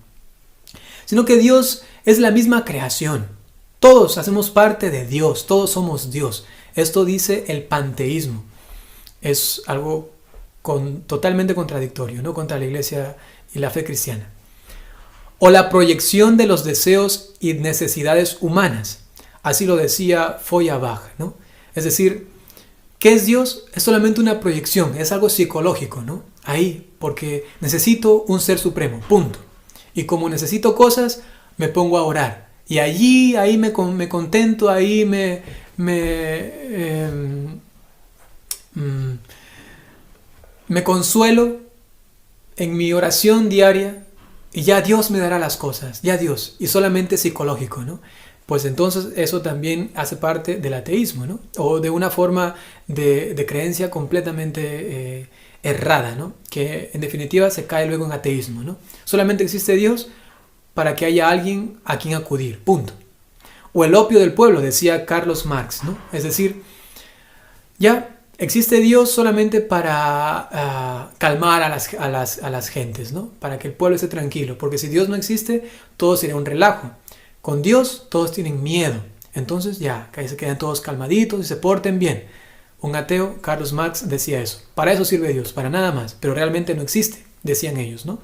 Sino que Dios es la misma creación. Todos hacemos parte de Dios, todos somos Dios. Esto dice el panteísmo. Es algo totalmente contradictorio, ¿no? Contra la iglesia y la fe cristiana. O la proyección de los deseos y necesidades humanas. Así lo decía Feuerbach, ¿no? Es decir, ¿qué es Dios? Es solamente una proyección, es algo psicológico, ¿no? Ahí, porque necesito un ser supremo, punto. Y como necesito cosas, me pongo a orar. Y ahí me contento, ahí me consuelo en mi oración diaria y ya Dios me dará las cosas, ya Dios, y solamente psicológico, ¿no? Pues entonces eso también hace parte del ateísmo, ¿no? O de una forma de creencia completamente errada, ¿no? Que en definitiva se cae luego en ateísmo, ¿no? Solamente existe Dios para que haya alguien a quien acudir, punto. O el opio del pueblo, decía Carlos Marx, ¿no? Es decir, ya existe Dios solamente para calmar a las gentes, ¿no? Para que el pueblo esté tranquilo, porque si Dios no existe, todo sería un relajo. Con Dios todos tienen miedo, entonces ya, que ahí se quedan todos calmaditos y se porten bien. Un ateo, Carlos Marx, decía eso. Para eso sirve Dios, para nada más, pero realmente no existe, decían ellos, ¿no?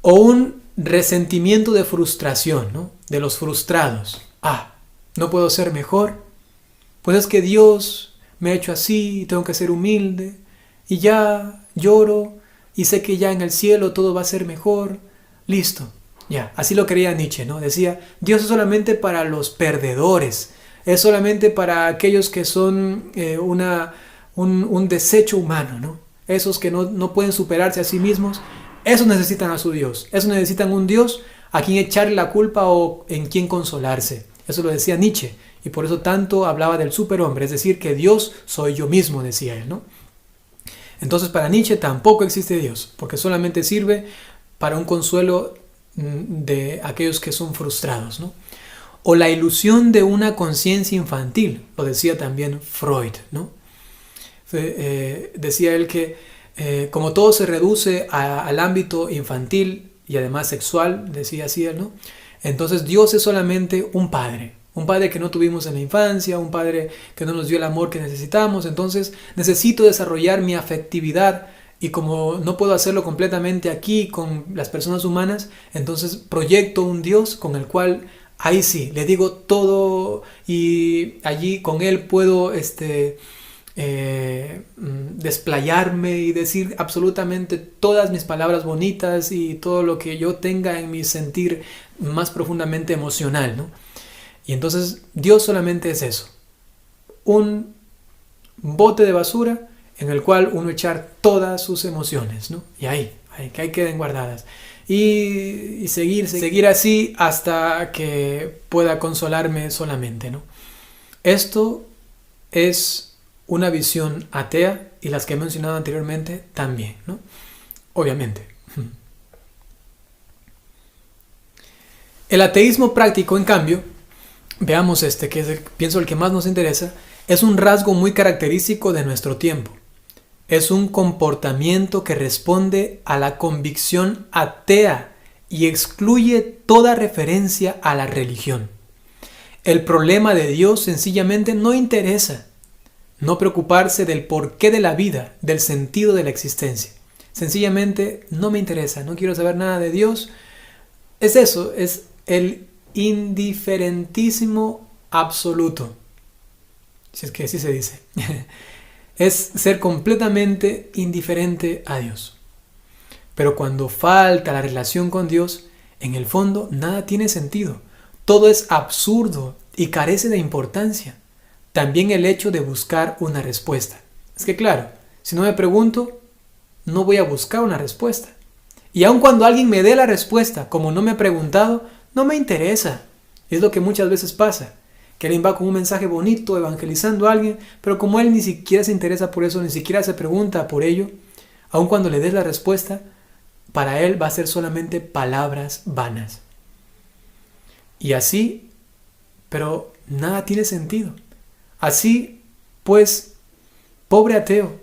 O un resentimiento de frustración, ¿no? De los frustrados. No puedo ser mejor. Pues es que Dios me ha hecho así, tengo que ser humilde. Y ya lloro y sé que ya en el cielo todo va a ser mejor. Listo. Ya, así lo creía Nietzsche, ¿no? Decía, Dios es solamente para los perdedores. Es solamente para aquellos que son un desecho humano, ¿no? Esos que no pueden superarse a sí mismos. Esos necesitan a su Dios. Esos necesitan un Dios a quien echarle la culpa o en quien consolarse. Eso lo decía Nietzsche. Y por eso tanto hablaba del superhombre. Es decir, que Dios soy yo mismo, decía él, ¿no? Entonces para Nietzsche tampoco existe Dios. Porque solamente sirve para un consuelo de aquellos que son frustrados, ¿no? O la ilusión de una conciencia infantil. Lo decía también Freud, ¿no? Decía él que como todo se reduce al ámbito infantil y además sexual, decía así él, ¿no? Entonces Dios es solamente un padre que no tuvimos en la infancia, un padre que no nos dio el amor que necesitamos, entonces necesito desarrollar mi afectividad y como no puedo hacerlo completamente aquí con las personas humanas, entonces proyecto un Dios con el cual ahí sí, le digo todo y allí con él puedo desplayarme y decir absolutamente todas mis palabras bonitas y todo lo que yo tenga en mi sentir más profundamente emocional, ¿no? Y entonces Dios solamente es eso, un bote de basura en el cual uno echar todas sus emociones, ¿no? Y ahí queden guardadas y seguir así hasta que pueda consolarme solamente, ¿no? Esto es una visión atea y las que he mencionado anteriormente también, ¿no? Obviamente. El ateísmo práctico, en cambio, veamos que es pienso el que más nos interesa, es un rasgo muy característico de nuestro tiempo. Es un comportamiento que responde a la convicción atea y excluye toda referencia a la religión. El problema de Dios sencillamente no interesa. No preocuparse del porqué de la vida, del sentido de la existencia. sencillamente no me interesa, no quiero saber nada de Dios. Es eso, es el indiferentísimo absoluto, si es que así se dice. Es ser completamente indiferente a Dios. Pero cuando falta la relación con Dios, en el fondo nada tiene sentido. Todo es absurdo y carece de importancia. También el hecho de buscar una respuesta. Es que claro, si no me pregunto, no voy a buscar una respuesta. Y aun cuando alguien me dé la respuesta, como no me ha preguntado, no me interesa. Es lo que muchas veces pasa. Que alguien va con un mensaje bonito, evangelizando a alguien, pero como él ni siquiera se interesa por eso, ni siquiera se pregunta por ello, aun cuando le des la respuesta, para él va a ser solamente palabras vanas. Y así, pero nada tiene sentido. Así, pues, pobre ateo,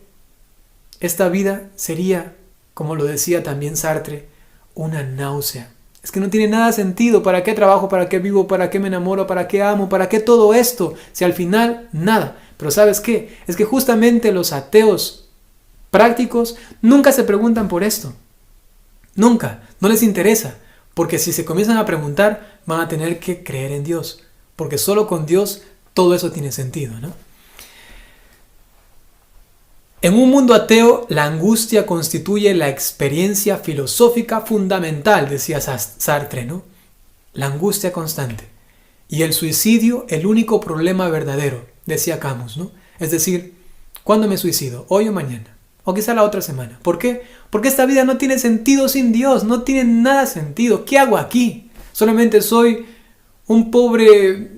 esta vida sería, como lo decía también Sartre, una náusea. Es que no tiene nada sentido. ¿Para qué trabajo? ¿Para qué vivo? ¿Para qué me enamoro? ¿Para qué amo? ¿Para qué todo esto? Si al final, nada. Pero ¿sabes qué? Es que justamente los ateos prácticos nunca se preguntan por esto. Nunca. No les interesa. Porque si se comienzan a preguntar, van a tener que creer en Dios. Porque solo con Dios todo eso tiene sentido, ¿no? En un mundo ateo, la angustia constituye la experiencia filosófica fundamental, decía Sartre, ¿no? La angustia constante. Y el suicidio, el único problema verdadero, decía Camus, ¿no? Es decir, ¿cuándo me suicido? ¿Hoy o mañana? O quizá la otra semana. ¿Por qué? Porque esta vida no tiene sentido sin Dios, no tiene nada sentido. ¿Qué hago aquí? Solamente soy un pobre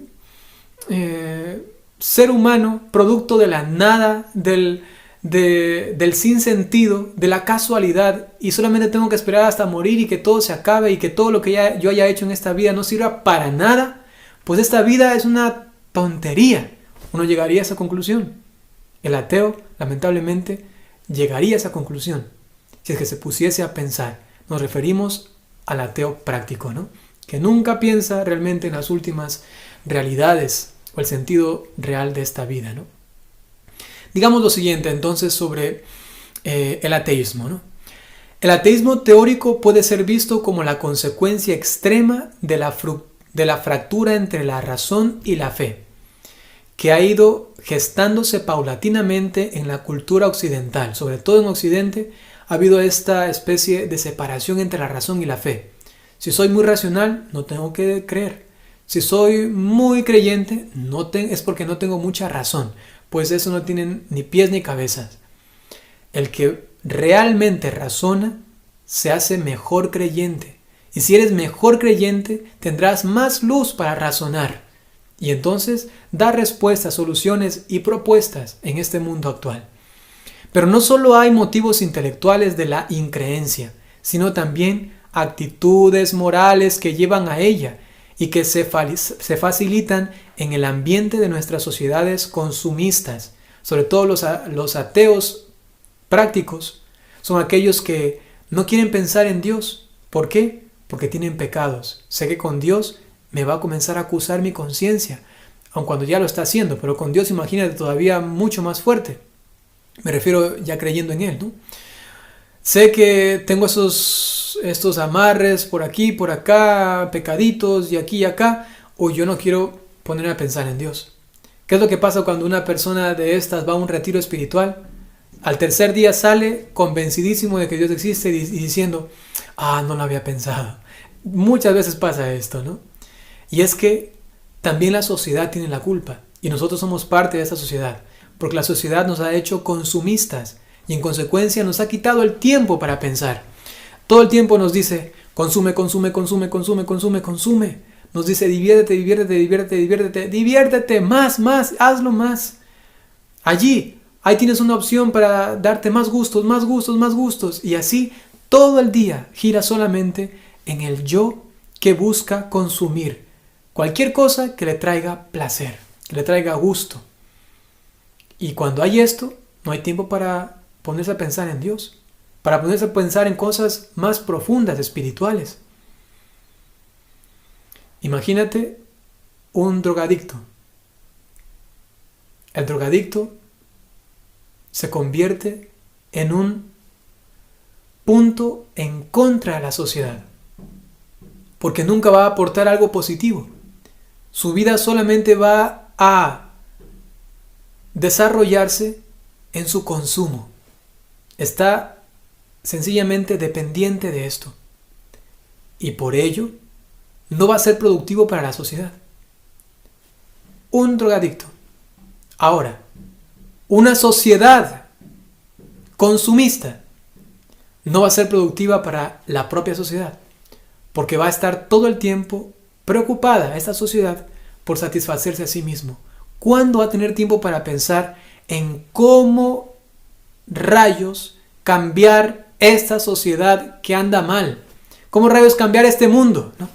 ser humano, producto de la nada, del sinsentido, de la casualidad, y solamente tengo que esperar hasta morir y que todo se acabe y que todo lo que yo haya hecho en esta vida no sirva para nada, pues esta vida es una tontería. Uno llegaría a esa conclusión. El ateo, lamentablemente, llegaría a esa conclusión si es que se pusiese a pensar. Nos referimos al ateo práctico, ¿no? Que nunca piensa realmente en las últimas realidades o el sentido real de esta vida, ¿no? Digamos lo siguiente entonces sobre el ateísmo, ¿no? El ateísmo teórico puede ser visto como la consecuencia extrema de la fractura entre la razón y la fe, que ha ido gestándose paulatinamente en la cultura occidental. Sobre todo en Occidente ha habido esta especie de separación entre la razón y la fe. Si soy muy racional, no tengo que creer. Si soy muy creyente, es porque no tengo mucha razón. Pues eso no tiene ni pies ni cabezas. El que realmente razona se hace mejor creyente. Y si eres mejor creyente, tendrás más luz para razonar. Y entonces dar respuestas, soluciones y propuestas en este mundo actual. Pero no solo hay motivos intelectuales de la increencia, sino también actitudes morales que llevan a ella y que se facilitan en el ambiente de nuestras sociedades consumistas. Sobre todo los ateos prácticos son aquellos que no quieren pensar en Dios. ¿Por qué? Porque tienen pecados. Sé que con Dios me va a comenzar a acusar mi conciencia, aun cuando ya lo está haciendo, pero con Dios imagínate todavía mucho más fuerte. Me refiero ya creyendo en Él, ¿no? Sé que tengo estos amarres por aquí, por acá, pecaditos y aquí y acá, o yo no quiero ponerme a pensar en Dios. ¿Qué es lo que pasa cuando una persona de estas va a un retiro espiritual? Al tercer día sale convencidísimo de que Dios existe y diciendo, no lo había pensado. Muchas veces pasa esto, ¿no? Y es que también la sociedad tiene la culpa y nosotros somos parte de esa sociedad, porque la sociedad nos ha hecho consumistas y en consecuencia nos ha quitado el tiempo para pensar. Todo el tiempo nos dice, consume, consume, consume, consume, consume, consume. Nos dice, diviértete, diviértete, diviértete, diviértete, diviértete, más, hazlo más. Ahí tienes una opción para darte más gustos, más gustos, más gustos. Y así todo el día gira solamente en el yo que busca consumir cualquier cosa que le traiga placer, que le traiga gusto. Y cuando hay esto, no hay tiempo para ponerse a pensar en Dios, para ponerse a pensar en cosas más profundas, espirituales. Imagínate un drogadicto. El drogadicto se convierte en un punto en contra de la sociedad, porque nunca va a aportar algo positivo. Su vida solamente va a desarrollarse en su consumo. Está sencillamente dependiente de esto. Y por ello, no va a ser productivo para la sociedad. Un drogadicto. Ahora, una sociedad consumista no va a ser productiva para la propia sociedad, porque va a estar todo el tiempo preocupada esta sociedad por satisfacerse a sí mismo. ¿Cuándo va a tener tiempo para pensar en cómo rayos cambiar esta sociedad que anda mal? ¿Cómo rayos cambiar este mundo? ¿No?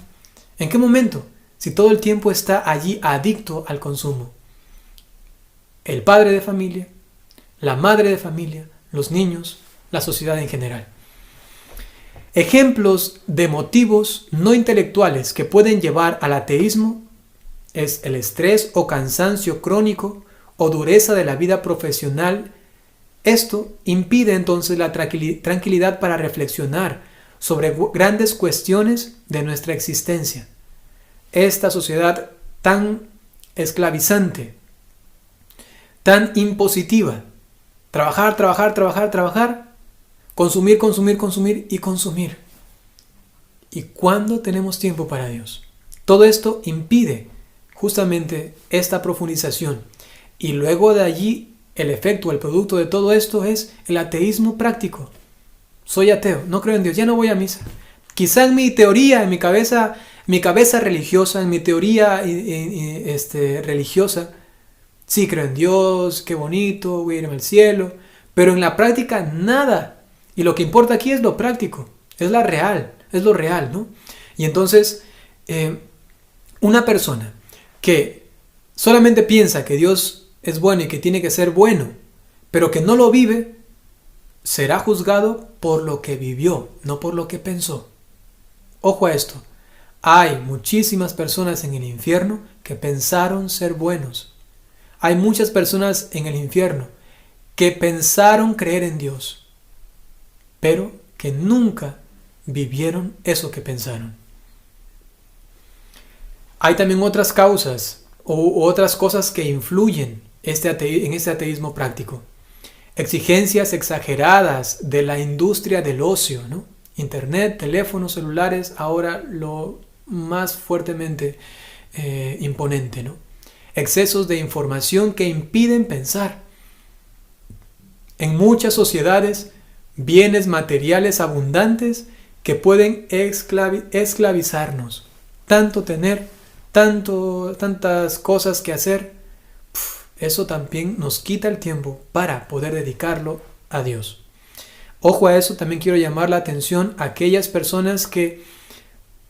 ¿En qué momento? Si todo el tiempo está allí adicto al consumo. El padre de familia, la madre de familia, los niños, la sociedad en general. Ejemplos de motivos no intelectuales que pueden llevar al ateísmo es el estrés o cansancio crónico o dureza de la vida profesional. Esto impide entonces la tranquilidad para reflexionar sobre grandes cuestiones de nuestra existencia. Esta sociedad tan esclavizante, tan impositiva, trabajar, consumir y consumir. ¿Y cuándo tenemos tiempo para Dios? Todo esto impide justamente esta profundización. Y luego de allí, el efecto, el producto de todo esto es el ateísmo práctico. Soy ateo, no creo en Dios, ya no voy a misa. Quizá en mi teoría, en mi cabeza religiosa, en mi teoría religiosa, sí creo en Dios, qué bonito, voy a irme al cielo, pero en la práctica nada. Y lo que importa aquí es lo práctico, es lo real, ¿no? Y entonces, una persona que solamente piensa que Dios es bueno y que tiene que ser bueno, pero que no lo vive, será juzgado por lo que vivió, no por lo que pensó. Ojo a esto, hay muchísimas personas en el infierno que pensaron ser buenos. Hay muchas personas en el infierno que pensaron creer en Dios, pero que nunca vivieron eso que pensaron. Hay también otras causas o otras cosas que influyen en este ateísmo práctico. Exigencias exageradas de la industria del ocio, ¿no? Internet, teléfonos celulares, ahora lo más fuertemente imponente, ¿no? Excesos de información que impiden pensar. En muchas sociedades, bienes materiales abundantes que pueden esclavizarnos. Tanto tener, tantas cosas que hacer, eso también nos quita el tiempo para poder dedicarlo a Dios. Ojo a eso, también quiero llamar la atención a aquellas personas que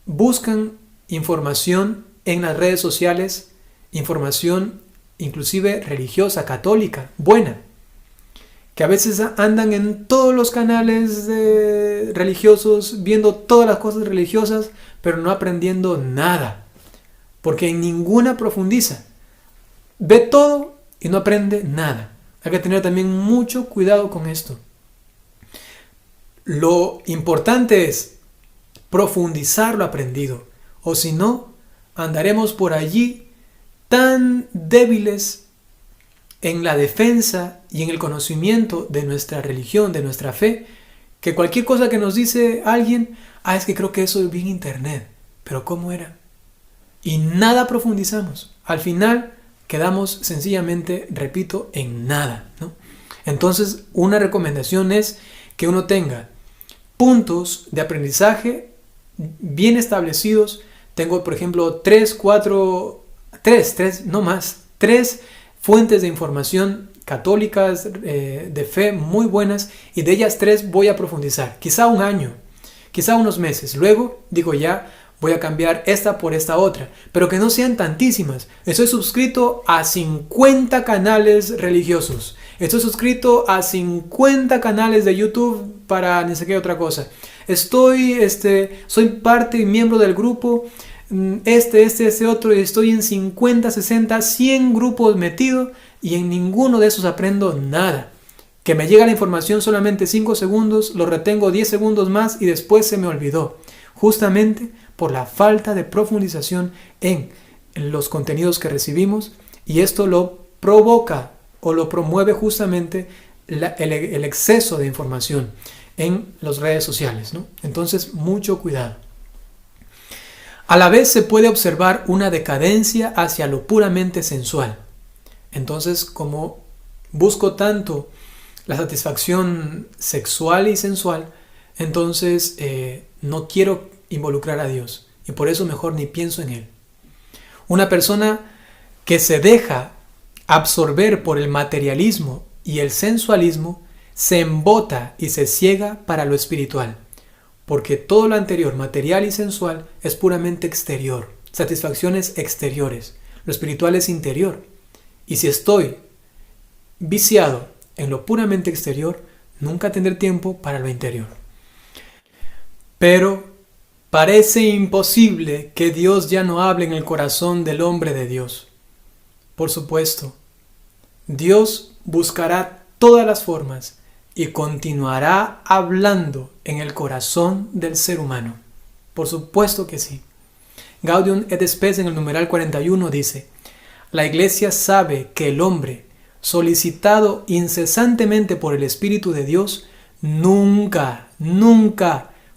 buscan información en las redes sociales, información inclusive religiosa, católica, buena, que a veces andan en todos los canales religiosos, viendo todas las cosas religiosas, pero no aprendiendo nada, porque en ninguna profundiza. Ve todo y no aprende nada. Hay que tener también mucho cuidado con esto. Lo importante es profundizar lo aprendido, o si no, andaremos por allí tan débiles en la defensa y en el conocimiento de nuestra religión, de nuestra fe, que cualquier cosa que nos dice alguien, es que creo que eso vi en internet, pero ¿cómo era? Y nada profundizamos. Al final quedamos sencillamente, repito, en nada, ¿no? Entonces, una recomendación es que uno tenga puntos de aprendizaje bien establecidos. Tengo, por ejemplo, tres fuentes de información católicas de fe muy buenas, y de ellas 3 voy a profundizar, quizá un año, quizá unos meses. Luego digo, ya voy a cambiar esta por esta otra, pero que no sean tantísimas. Estoy suscrito a 50 canales religiosos, estoy suscrito a 50 canales de YouTube para ni sé qué otra cosa. Soy parte y miembro del grupo este otro, y estoy en 50, 60, 100 grupos metido, y en ninguno de esos aprendo nada. que me llega la información solamente 5 segundos, lo retengo 10 segundos más y después se me olvidó, justamente por la falta de profundización en los contenidos que recibimos, y esto lo provoca o lo promueve justamente el exceso de información en las redes sociales, ¿no? Entonces, mucho cuidado. A la vez se puede observar una decadencia hacia lo puramente sensual. Entonces, como busco tanto la satisfacción sexual y sensual, entonces no quiero involucrar a Dios y por eso mejor ni pienso en Él. Una persona que se deja absorber por el materialismo y el sensualismo se embota y se ciega para lo espiritual, porque todo lo anterior, material y sensual, es puramente exterior, satisfacciones exteriores. Lo espiritual es interior. Y si estoy viciado en lo puramente exterior, nunca tendré tiempo para lo interior. Pero parece imposible que Dios ya no hable en el corazón del hombre de Dios. Por supuesto, Dios buscará todas las formas y continuará hablando en el corazón del ser humano. Por supuesto que sí. Gaudium et Spes en el numeral 41 dice: la Iglesia sabe que el hombre, solicitado incesantemente por el Espíritu de Dios, nunca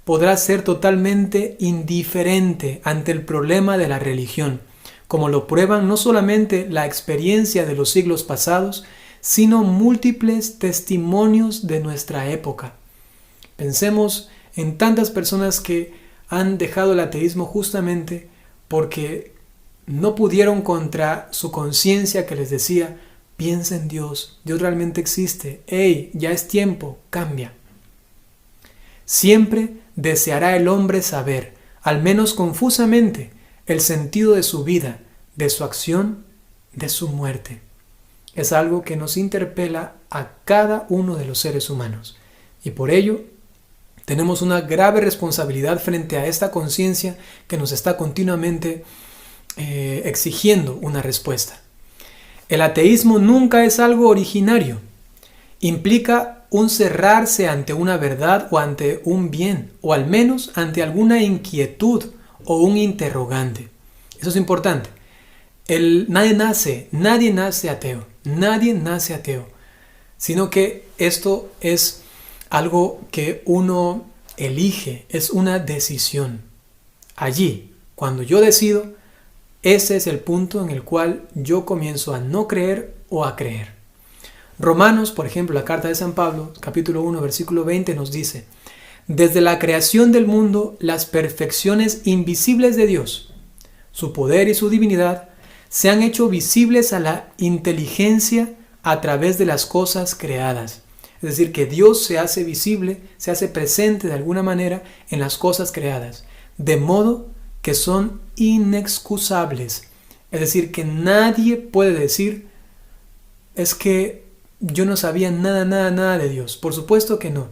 podrá ser totalmente indiferente ante el problema de la religión, como lo prueban no solamente la experiencia de los siglos pasados, sino múltiples testimonios de nuestra época. Pensemos en tantas personas que han dejado el ateísmo justamente porque no pudieron contra su conciencia que les decía: piensa en Dios, Dios realmente existe, hey, ya es tiempo, cambia. Siempre deseará el hombre saber, al menos confusamente, el sentido de su vida, de su acción, de su muerte. Es algo que nos interpela a cada uno de los seres humanos. Y por ello, tenemos una grave responsabilidad frente a esta conciencia que nos está continuamente exigiendo una respuesta. El ateísmo nunca es algo originario. Implica un cerrarse ante una verdad o ante un bien, o al menos ante alguna inquietud o un interrogante. Eso es importante. Nadie nace ateo, sino que esto es algo que uno elige, es una decisión. Allí, cuando yo decido, ese es el punto en el cual yo comienzo a no creer o a creer. Romanos, por ejemplo, la carta de San Pablo, capítulo 1, versículo 20 nos dice: desde la creación del mundo, las perfecciones invisibles de Dios, su poder y su divinidad, se han hecho visibles a la inteligencia a través de las cosas creadas. Es decir, que Dios se hace visible, se hace presente de alguna manera en las cosas creadas, de modo que son inexcusables. Es decir, que nadie puede decir: es que yo no sabía nada de Dios. Por supuesto que no.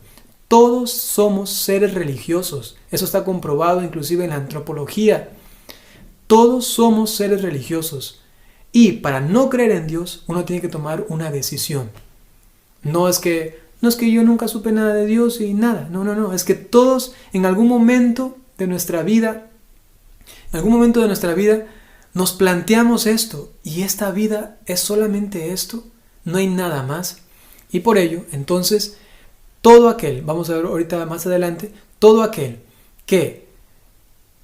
Todos somos seres religiosos. Eso está comprobado inclusive en la antropología. Todos somos seres religiosos. Y para no creer en Dios, uno tiene que tomar una decisión. No es que yo nunca supe nada de Dios y nada. No. Es que todos en algún momento de nuestra vida, nos planteamos esto. ¿Y esta vida es solamente esto? No hay nada más. Y por ello, entonces, todo aquel, vamos a ver ahorita más adelante, todo aquel que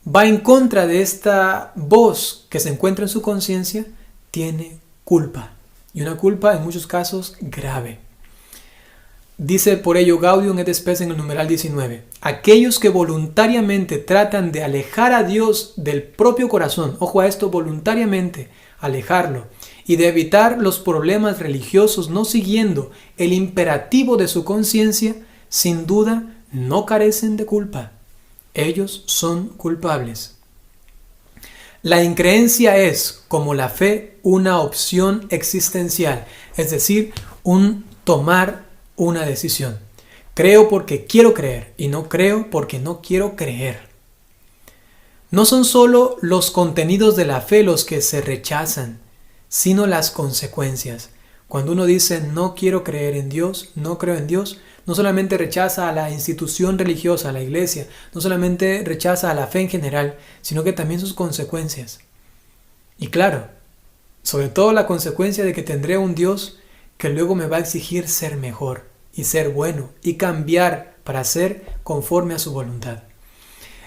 va en contra de esta voz que se encuentra en su conciencia, tiene culpa. Y una culpa en muchos casos grave. Dice por ello Gaudium et Spes en el numeral 19: aquellos que voluntariamente tratan de alejar a Dios del propio corazón, ojo a esto, voluntariamente alejarlo, y de evitar los problemas religiosos no siguiendo el imperativo de su conciencia, sin duda no carecen de culpa. Ellos son culpables. La increencia es, como la fe, una opción existencial, es decir, un tomar una decisión. Creo porque quiero creer y no creo porque no quiero creer. No son solo los contenidos de la fe los que se rechazan, sino las consecuencias. Cuando uno dice no quiero creer en Dios, no creo en Dios, no solamente rechaza a la institución religiosa, a la iglesia, no solamente rechaza a la fe en general, sino que también sus consecuencias. Y claro, sobre todo la consecuencia de que tendré un Dios que luego me va a exigir ser mejor y ser bueno y cambiar para ser conforme a su voluntad.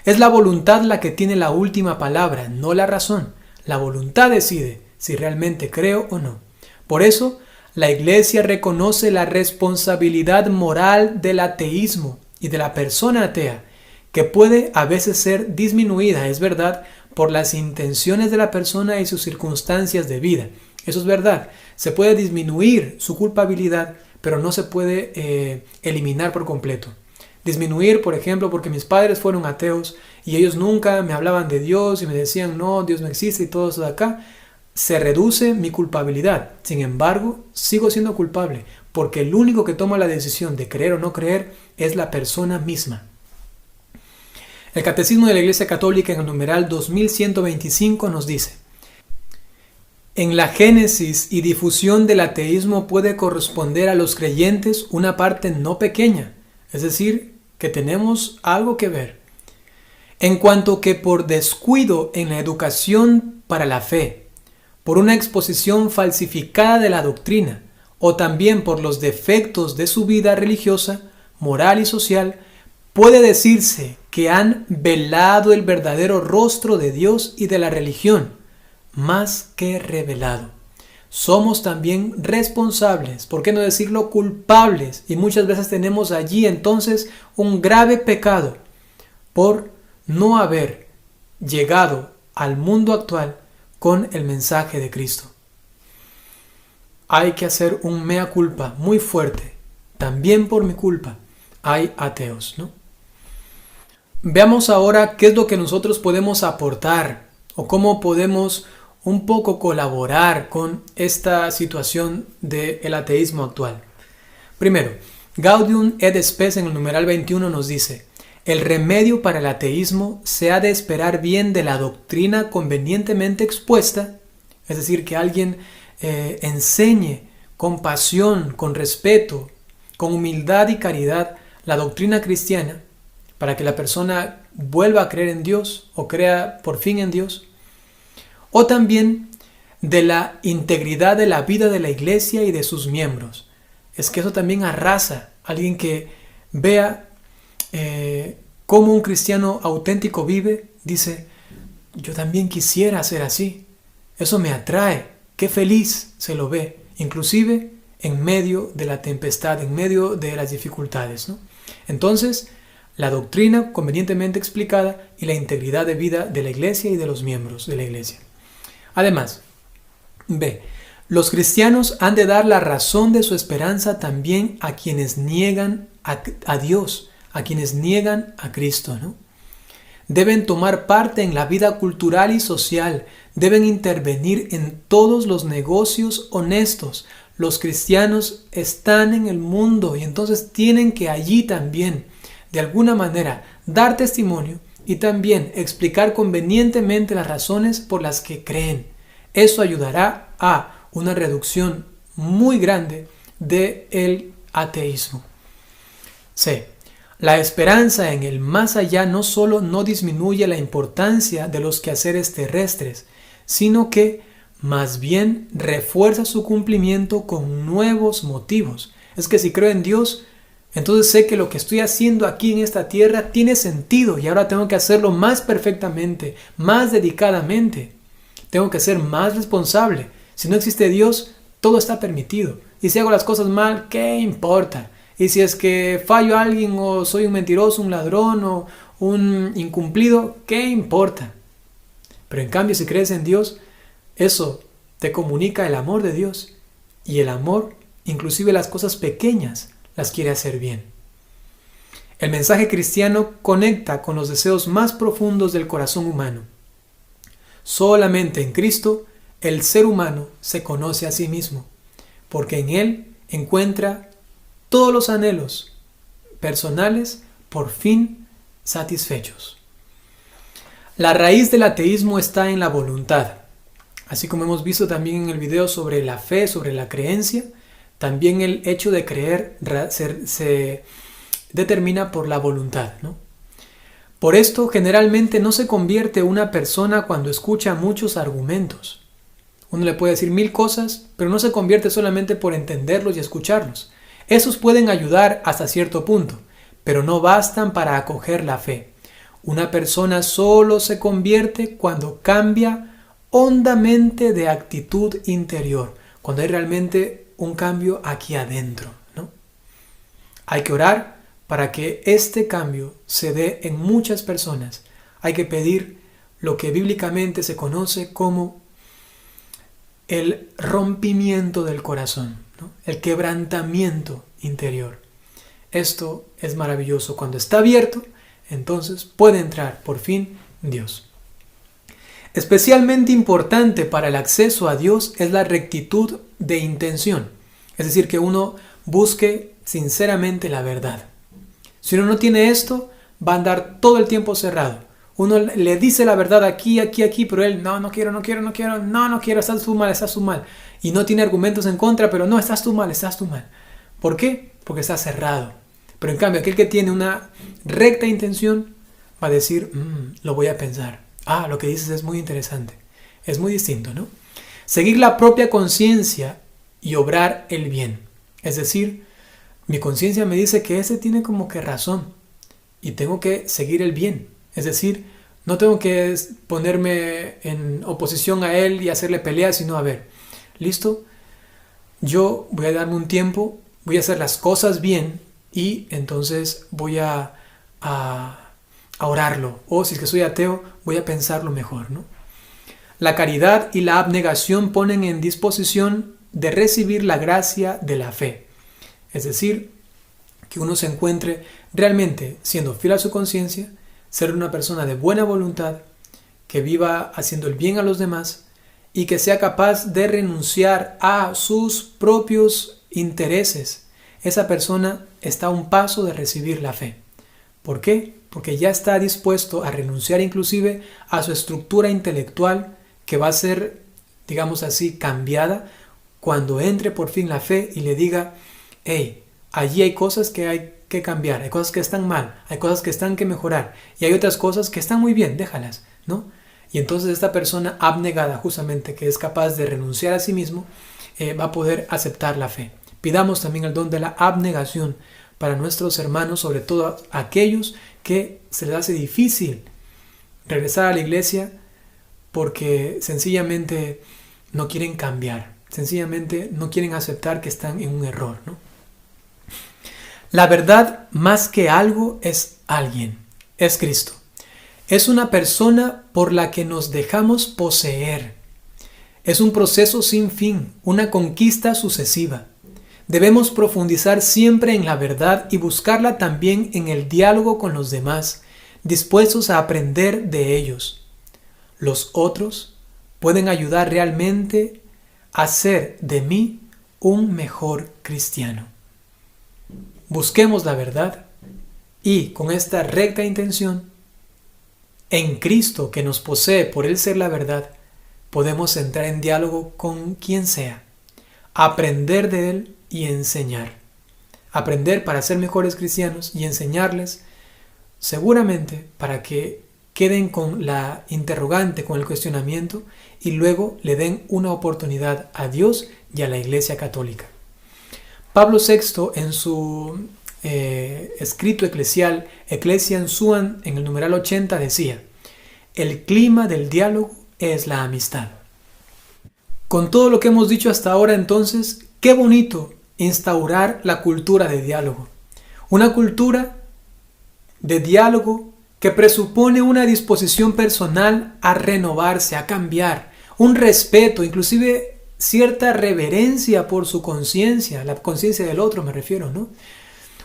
Es la voluntad la que tiene la última palabra, no la razón. La voluntad decide si realmente creo o no. Por eso, la Iglesia reconoce la responsabilidad moral del ateísmo y de la persona atea, que puede a veces ser disminuida, es verdad, por las intenciones de la persona y sus circunstancias de vida. Eso es verdad. Se puede disminuir su culpabilidad, pero no se puede eliminar por completo. Disminuir, por ejemplo, porque mis padres fueron ateos y ellos nunca me hablaban de Dios y me decían, no, Dios no existe y todo eso de acá. Se reduce mi culpabilidad. Sin embargo, sigo siendo culpable porque el único que toma la decisión de creer o no creer es la persona misma. El Catecismo de la Iglesia Católica en el numeral 2125 nos dice: en la génesis y difusión del ateísmo puede corresponder a los creyentes una parte no pequeña, es decir, que tenemos algo que ver. En cuanto que por descuido en la educación para la fe, por una exposición falsificada de la doctrina, o también por los defectos de su vida religiosa, moral y social, puede decirse que han velado el verdadero rostro de Dios y de la religión, más que revelado. Somos también responsables, por qué no decirlo culpables, y muchas veces tenemos allí entonces un grave pecado por no haber llegado al mundo actual con el mensaje de Cristo. Hay que hacer un mea culpa muy fuerte. También por mi culpa hay ateos, ¿no? Veamos ahora qué es lo que nosotros podemos aportar o cómo podemos un poco colaborar con esta situación del ateísmo actual. Primero, Gaudium et Spes en el numeral 21 nos dice: el remedio para el ateísmo se ha de esperar bien de la doctrina convenientemente expuesta, es decir, que alguien enseñe con pasión, con respeto, con humildad y caridad la doctrina cristiana, para que la persona vuelva a creer en Dios o crea por fin en Dios. O también de la integridad de la vida de la iglesia y de sus miembros. Es que eso también arrasa a alguien que vea cómo un cristiano auténtico vive, dice, yo también quisiera ser así. Eso me atrae, qué feliz se lo ve, inclusive en medio de la tempestad, en medio de las dificultades, ¿no? Entonces, la doctrina convenientemente explicada y la integridad de vida de la iglesia y de los miembros de la iglesia. Además, B. Los cristianos han de dar la razón de su esperanza también a quienes niegan a Dios, a quienes niegan a Cristo, ¿no? Deben tomar parte en la vida cultural y social, deben intervenir en todos los negocios honestos. Los cristianos están en el mundo y entonces tienen que allí también, de alguna manera, dar testimonio y también explicar convenientemente las razones por las que creen. Eso ayudará a una reducción muy grande del ateísmo. C. La esperanza en el más allá no solo no disminuye la importancia de los quehaceres terrestres, sino que más bien refuerza su cumplimiento con nuevos motivos. Es que si creo en Dios, entonces sé que lo que estoy haciendo aquí en esta tierra tiene sentido y ahora tengo que hacerlo más perfectamente, más dedicadamente. Tengo que ser más responsable. Si no existe Dios, todo está permitido. Y si hago las cosas mal, ¿qué importa? Y si es que fallo a alguien o soy un mentiroso, un ladrón o un incumplido, ¿qué importa? Pero en cambio, si crees en Dios, eso te comunica el amor de Dios. Y el amor, inclusive las cosas pequeñas, las quiere hacer bien. El mensaje cristiano conecta con los deseos más profundos del corazón humano. Solamente en Cristo el ser humano se conoce a sí mismo, porque en Él encuentra todos los anhelos personales por fin satisfechos. La raíz del ateísmo está en la voluntad. Así como hemos visto también en el video sobre la fe, sobre la creencia, también el hecho de creer se determina por la voluntad, ¿no? Por esto, generalmente no se convierte una persona cuando escucha muchos argumentos. Uno le puede decir 1000 cosas, pero no se convierte solamente por entenderlos y escucharlos. Esos pueden ayudar hasta cierto punto, pero no bastan para acoger la fe. Una persona solo se convierte cuando cambia hondamente de actitud interior, cuando hay realmente un cambio aquí adentro, ¿no? Hay que orar para que este cambio se dé en muchas personas. Hay que pedir lo que bíblicamente se conoce como el rompimiento del corazón, ¿no? El quebrantamiento interior. Esto es maravilloso. Cuando está abierto, entonces puede entrar por fin Dios. Especialmente importante para el acceso a Dios es la rectitud de intención. Es decir, que uno busque sinceramente la verdad. Si uno no tiene esto, va a andar todo el tiempo cerrado. Uno le dice la verdad aquí, pero él, no quiero, estás tú mal. Y no tiene argumentos en contra, pero no, estás tú mal. ¿Por qué? Porque está cerrado. Pero en cambio, aquel que tiene una recta intención va a decir, lo voy a pensar. Lo que dices es muy interesante. Es muy distinto, ¿no? Seguir la propia conciencia y obrar el bien. Es decir, mi conciencia me dice que ese tiene como que razón y tengo que seguir el bien. Es decir, no tengo que ponerme en oposición a él y hacerle pelea, sino a ver, listo, yo voy a darme un tiempo, voy a hacer las cosas bien y entonces voy a orarlo. O si es que soy ateo, voy a pensarlo mejor, ¿no? La caridad y la abnegación ponen en disposición de recibir la gracia de la fe. Es decir, que uno se encuentre realmente siendo fiel a su conciencia, ser una persona de buena voluntad, que viva haciendo el bien a los demás y que sea capaz de renunciar a sus propios intereses. Esa persona está a un paso de recibir la fe. ¿Por qué? Porque ya está dispuesto a renunciar inclusive a su estructura intelectual que va a ser, digamos así, cambiada cuando entre por fin la fe y le diga, hey, allí hay cosas que hay que cambiar, hay cosas que están mal, hay cosas que están que mejorar y hay otras cosas que están muy bien, déjalas, ¿no? Y entonces esta persona abnegada, justamente, que es capaz de renunciar a sí mismo, va a poder aceptar la fe. Pidamos también el don de la abnegación para nuestros hermanos, sobre todo aquellos que se les hace difícil regresar a la iglesia porque sencillamente no quieren cambiar, sencillamente no quieren aceptar que están en un error, ¿no? La verdad, más que algo, es alguien, es Cristo. Es una persona por la que nos dejamos poseer. Es un proceso sin fin, una conquista sucesiva. Debemos profundizar siempre en la verdad y buscarla también en el diálogo con los demás, dispuestos a aprender de ellos. Los otros pueden ayudar realmente a hacer de mí un mejor cristiano. Busquemos la verdad y con esta recta intención, en Cristo que nos posee por Él ser la verdad, podemos entrar en diálogo con quien sea, aprender de Él y enseñar. Aprender para ser mejores cristianos y enseñarles seguramente para que queden con la interrogante, con el cuestionamiento y luego le den una oportunidad a Dios y a la Iglesia Católica. Pablo VI en su escrito eclesial Ecclesiam Suam en el numeral 80 decía: el clima del diálogo es la amistad. Con todo lo que hemos dicho hasta ahora, entonces, qué bonito instaurar la cultura de diálogo. Una cultura de diálogo que presupone una disposición personal a renovarse, a cambiar, un respeto, inclusive cierta reverencia por su conciencia, la conciencia del otro me refiero, ¿no?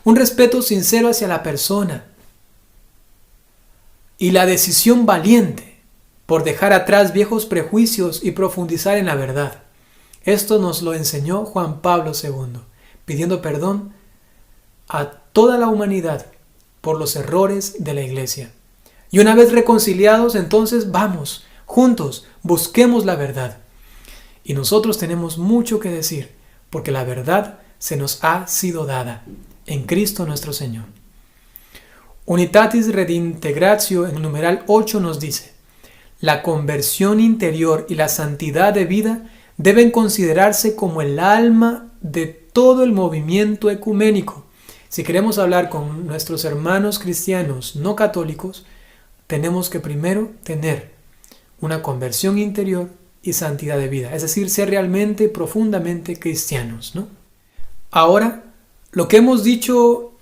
Un respeto sincero hacia la persona y la decisión valiente por dejar atrás viejos prejuicios y profundizar en la verdad. Esto nos lo enseñó Juan Pablo II, pidiendo perdón a toda la humanidad por los errores de la Iglesia. Y una vez reconciliados, entonces vamos, juntos, busquemos la verdad. Y nosotros tenemos mucho que decir, porque la verdad se nos ha sido dada en Cristo nuestro Señor. Unitatis Redintegratio en el numeral 8 nos dice: la conversión interior y la santidad de vida deben considerarse como el alma de todo el movimiento ecuménico. Si queremos hablar con nuestros hermanos cristianos no católicos, tenemos que primero tener una conversión interior y santidad de vida, es decir, ser realmente profundamente cristianos, ¿no? Ahora, lo que hemos dicho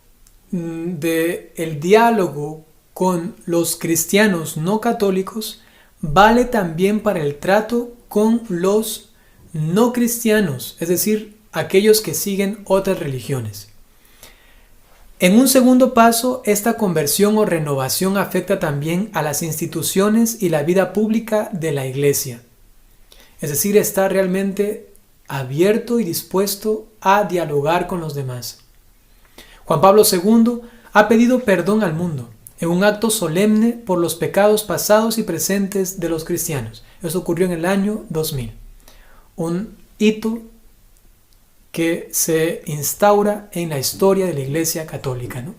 de el diálogo con los cristianos no católicos vale también para el trato con los no cristianos, es decir, aquellos que siguen otras religiones. En un segundo paso, esta conversión o renovación afecta también a las instituciones y la vida pública de la Iglesia. Es decir, está realmente abierto y dispuesto a dialogar con los demás. Juan Pablo II ha pedido perdón al mundo en un acto solemne por los pecados pasados y presentes de los cristianos. Eso ocurrió en el año 2000. Un hito que se instaura en la historia de la Iglesia Católica, ¿no?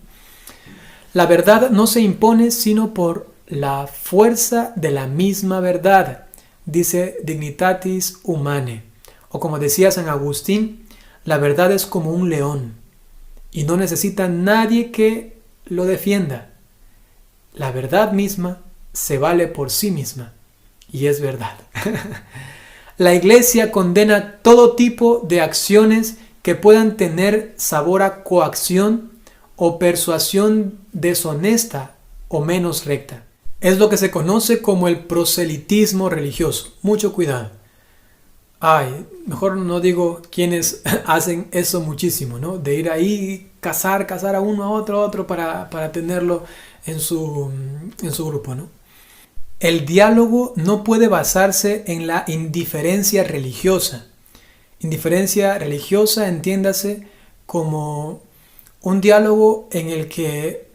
La verdad no se impone sino por la fuerza de la misma verdad, dice Dignitatis Humanae. O como decía San Agustín, la verdad es como un león y no necesita nadie que lo defienda. La verdad misma se vale por sí misma y es verdad. La Iglesia condena todo tipo de acciones que puedan tener sabor a coacción o persuasión deshonesta o menos recta. Es lo que se conoce como el proselitismo religioso. Mucho cuidado. Mejor no digo quienes hacen eso muchísimo, ¿no? De ir ahí, cazar a uno, a otro para tenerlo en su grupo, ¿no? El diálogo no puede basarse en la indiferencia religiosa. Indiferencia religiosa, entiéndase como un diálogo en el que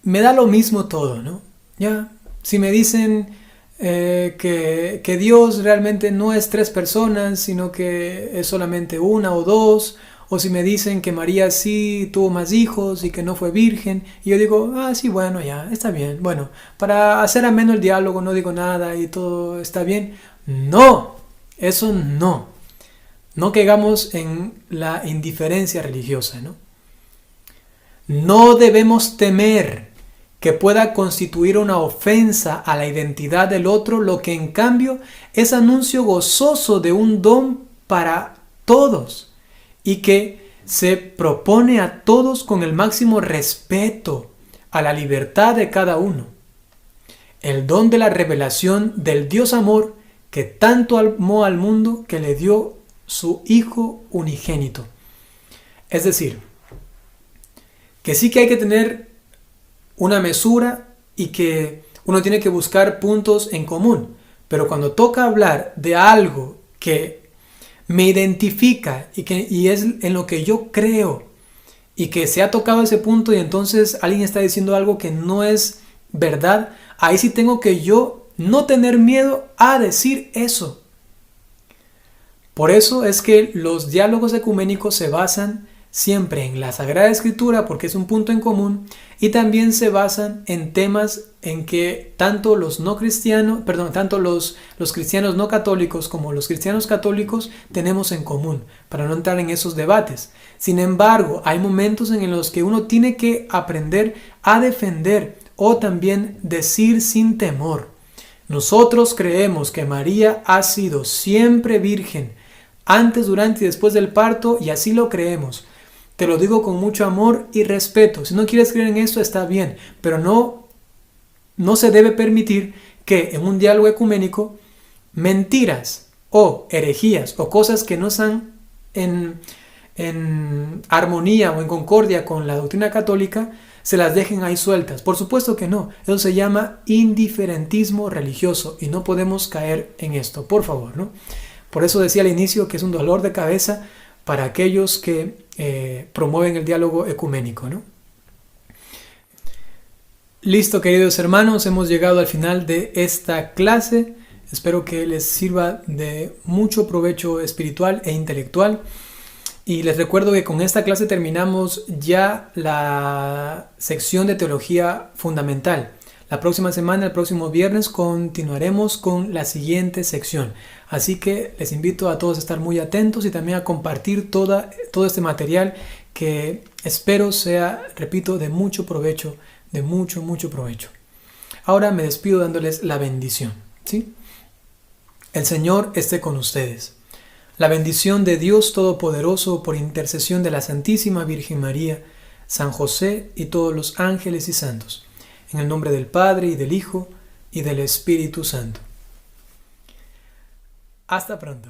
me da lo mismo todo, ¿no? Ya, si me dicen que Dios realmente no es 3 personas, sino que es solamente una o 2, o si me dicen que María sí tuvo más hijos y que no fue virgen, y yo digo, sí, bueno, ya, está bien. Bueno, para hacer ameno el diálogo no digo nada y todo está bien. No, eso no. No caigamos en la indiferencia religiosa, ¿no? No debemos temer que pueda constituir una ofensa a la identidad del otro, lo que en cambio es anuncio gozoso de un don para todos y que se propone a todos con el máximo respeto a la libertad de cada uno. El don de la revelación del Dios amor que tanto amó al mundo que le dio su Hijo unigénito. Es decir, que sí que hay que tener una mesura y que uno tiene que buscar puntos en común, pero cuando toca hablar de algo que me identifica y es en lo que yo creo y que se ha tocado ese punto y entonces alguien está diciendo algo que no es verdad, ahí sí tengo que yo no tener miedo a decir eso. Por eso es que los diálogos ecuménicos se basan siempre en la Sagrada Escritura, porque es un punto en común, y también se basan en temas en que tanto los cristianos no católicos como los cristianos católicos tenemos en común, para no entrar en esos debates. Sin embargo, hay momentos en los que uno tiene que aprender a defender o también decir sin temor. Nosotros creemos que María ha sido siempre virgen, antes, durante y después del parto, y así lo creemos. Te lo digo con mucho amor y respeto. Si no quieres creer en esto, está bien, pero no se debe permitir que en un diálogo ecuménico mentiras o herejías o cosas que no están en armonía o en concordia con la doctrina católica se las dejen ahí sueltas. Por supuesto que no. Eso se llama indiferentismo religioso y no podemos caer en esto, por favor, ¿no? Por eso decía al inicio que es un dolor de cabeza para aquellos que promueven el diálogo ecuménico, ¿no? Listo, queridos hermanos, hemos llegado al final de esta clase. Espero que les sirva de mucho provecho espiritual e intelectual. Y les recuerdo que con esta clase terminamos ya la sección de teología fundamental. La próxima semana, el próximo viernes, continuaremos con la siguiente sección. Así que les invito a todos a estar muy atentos y también a compartir todo este material que espero sea, repito, de mucho provecho, de mucho provecho. Ahora me despido dándoles la bendición, ¿sí? El Señor esté con ustedes. La bendición de Dios Todopoderoso por intercesión de la Santísima Virgen María, San José y todos los ángeles y santos. En el nombre del Padre y del Hijo y del Espíritu Santo. Hasta pronto.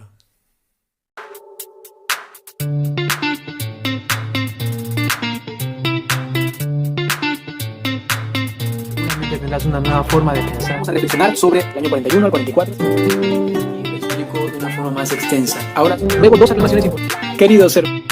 Tendrás una nueva forma de pensar. Vamos a reflexionar sobre el año 41 al 44. Y lo explico de una forma más extensa. Ahora, luego dos afirmaciones importantes. Queridos hermanos,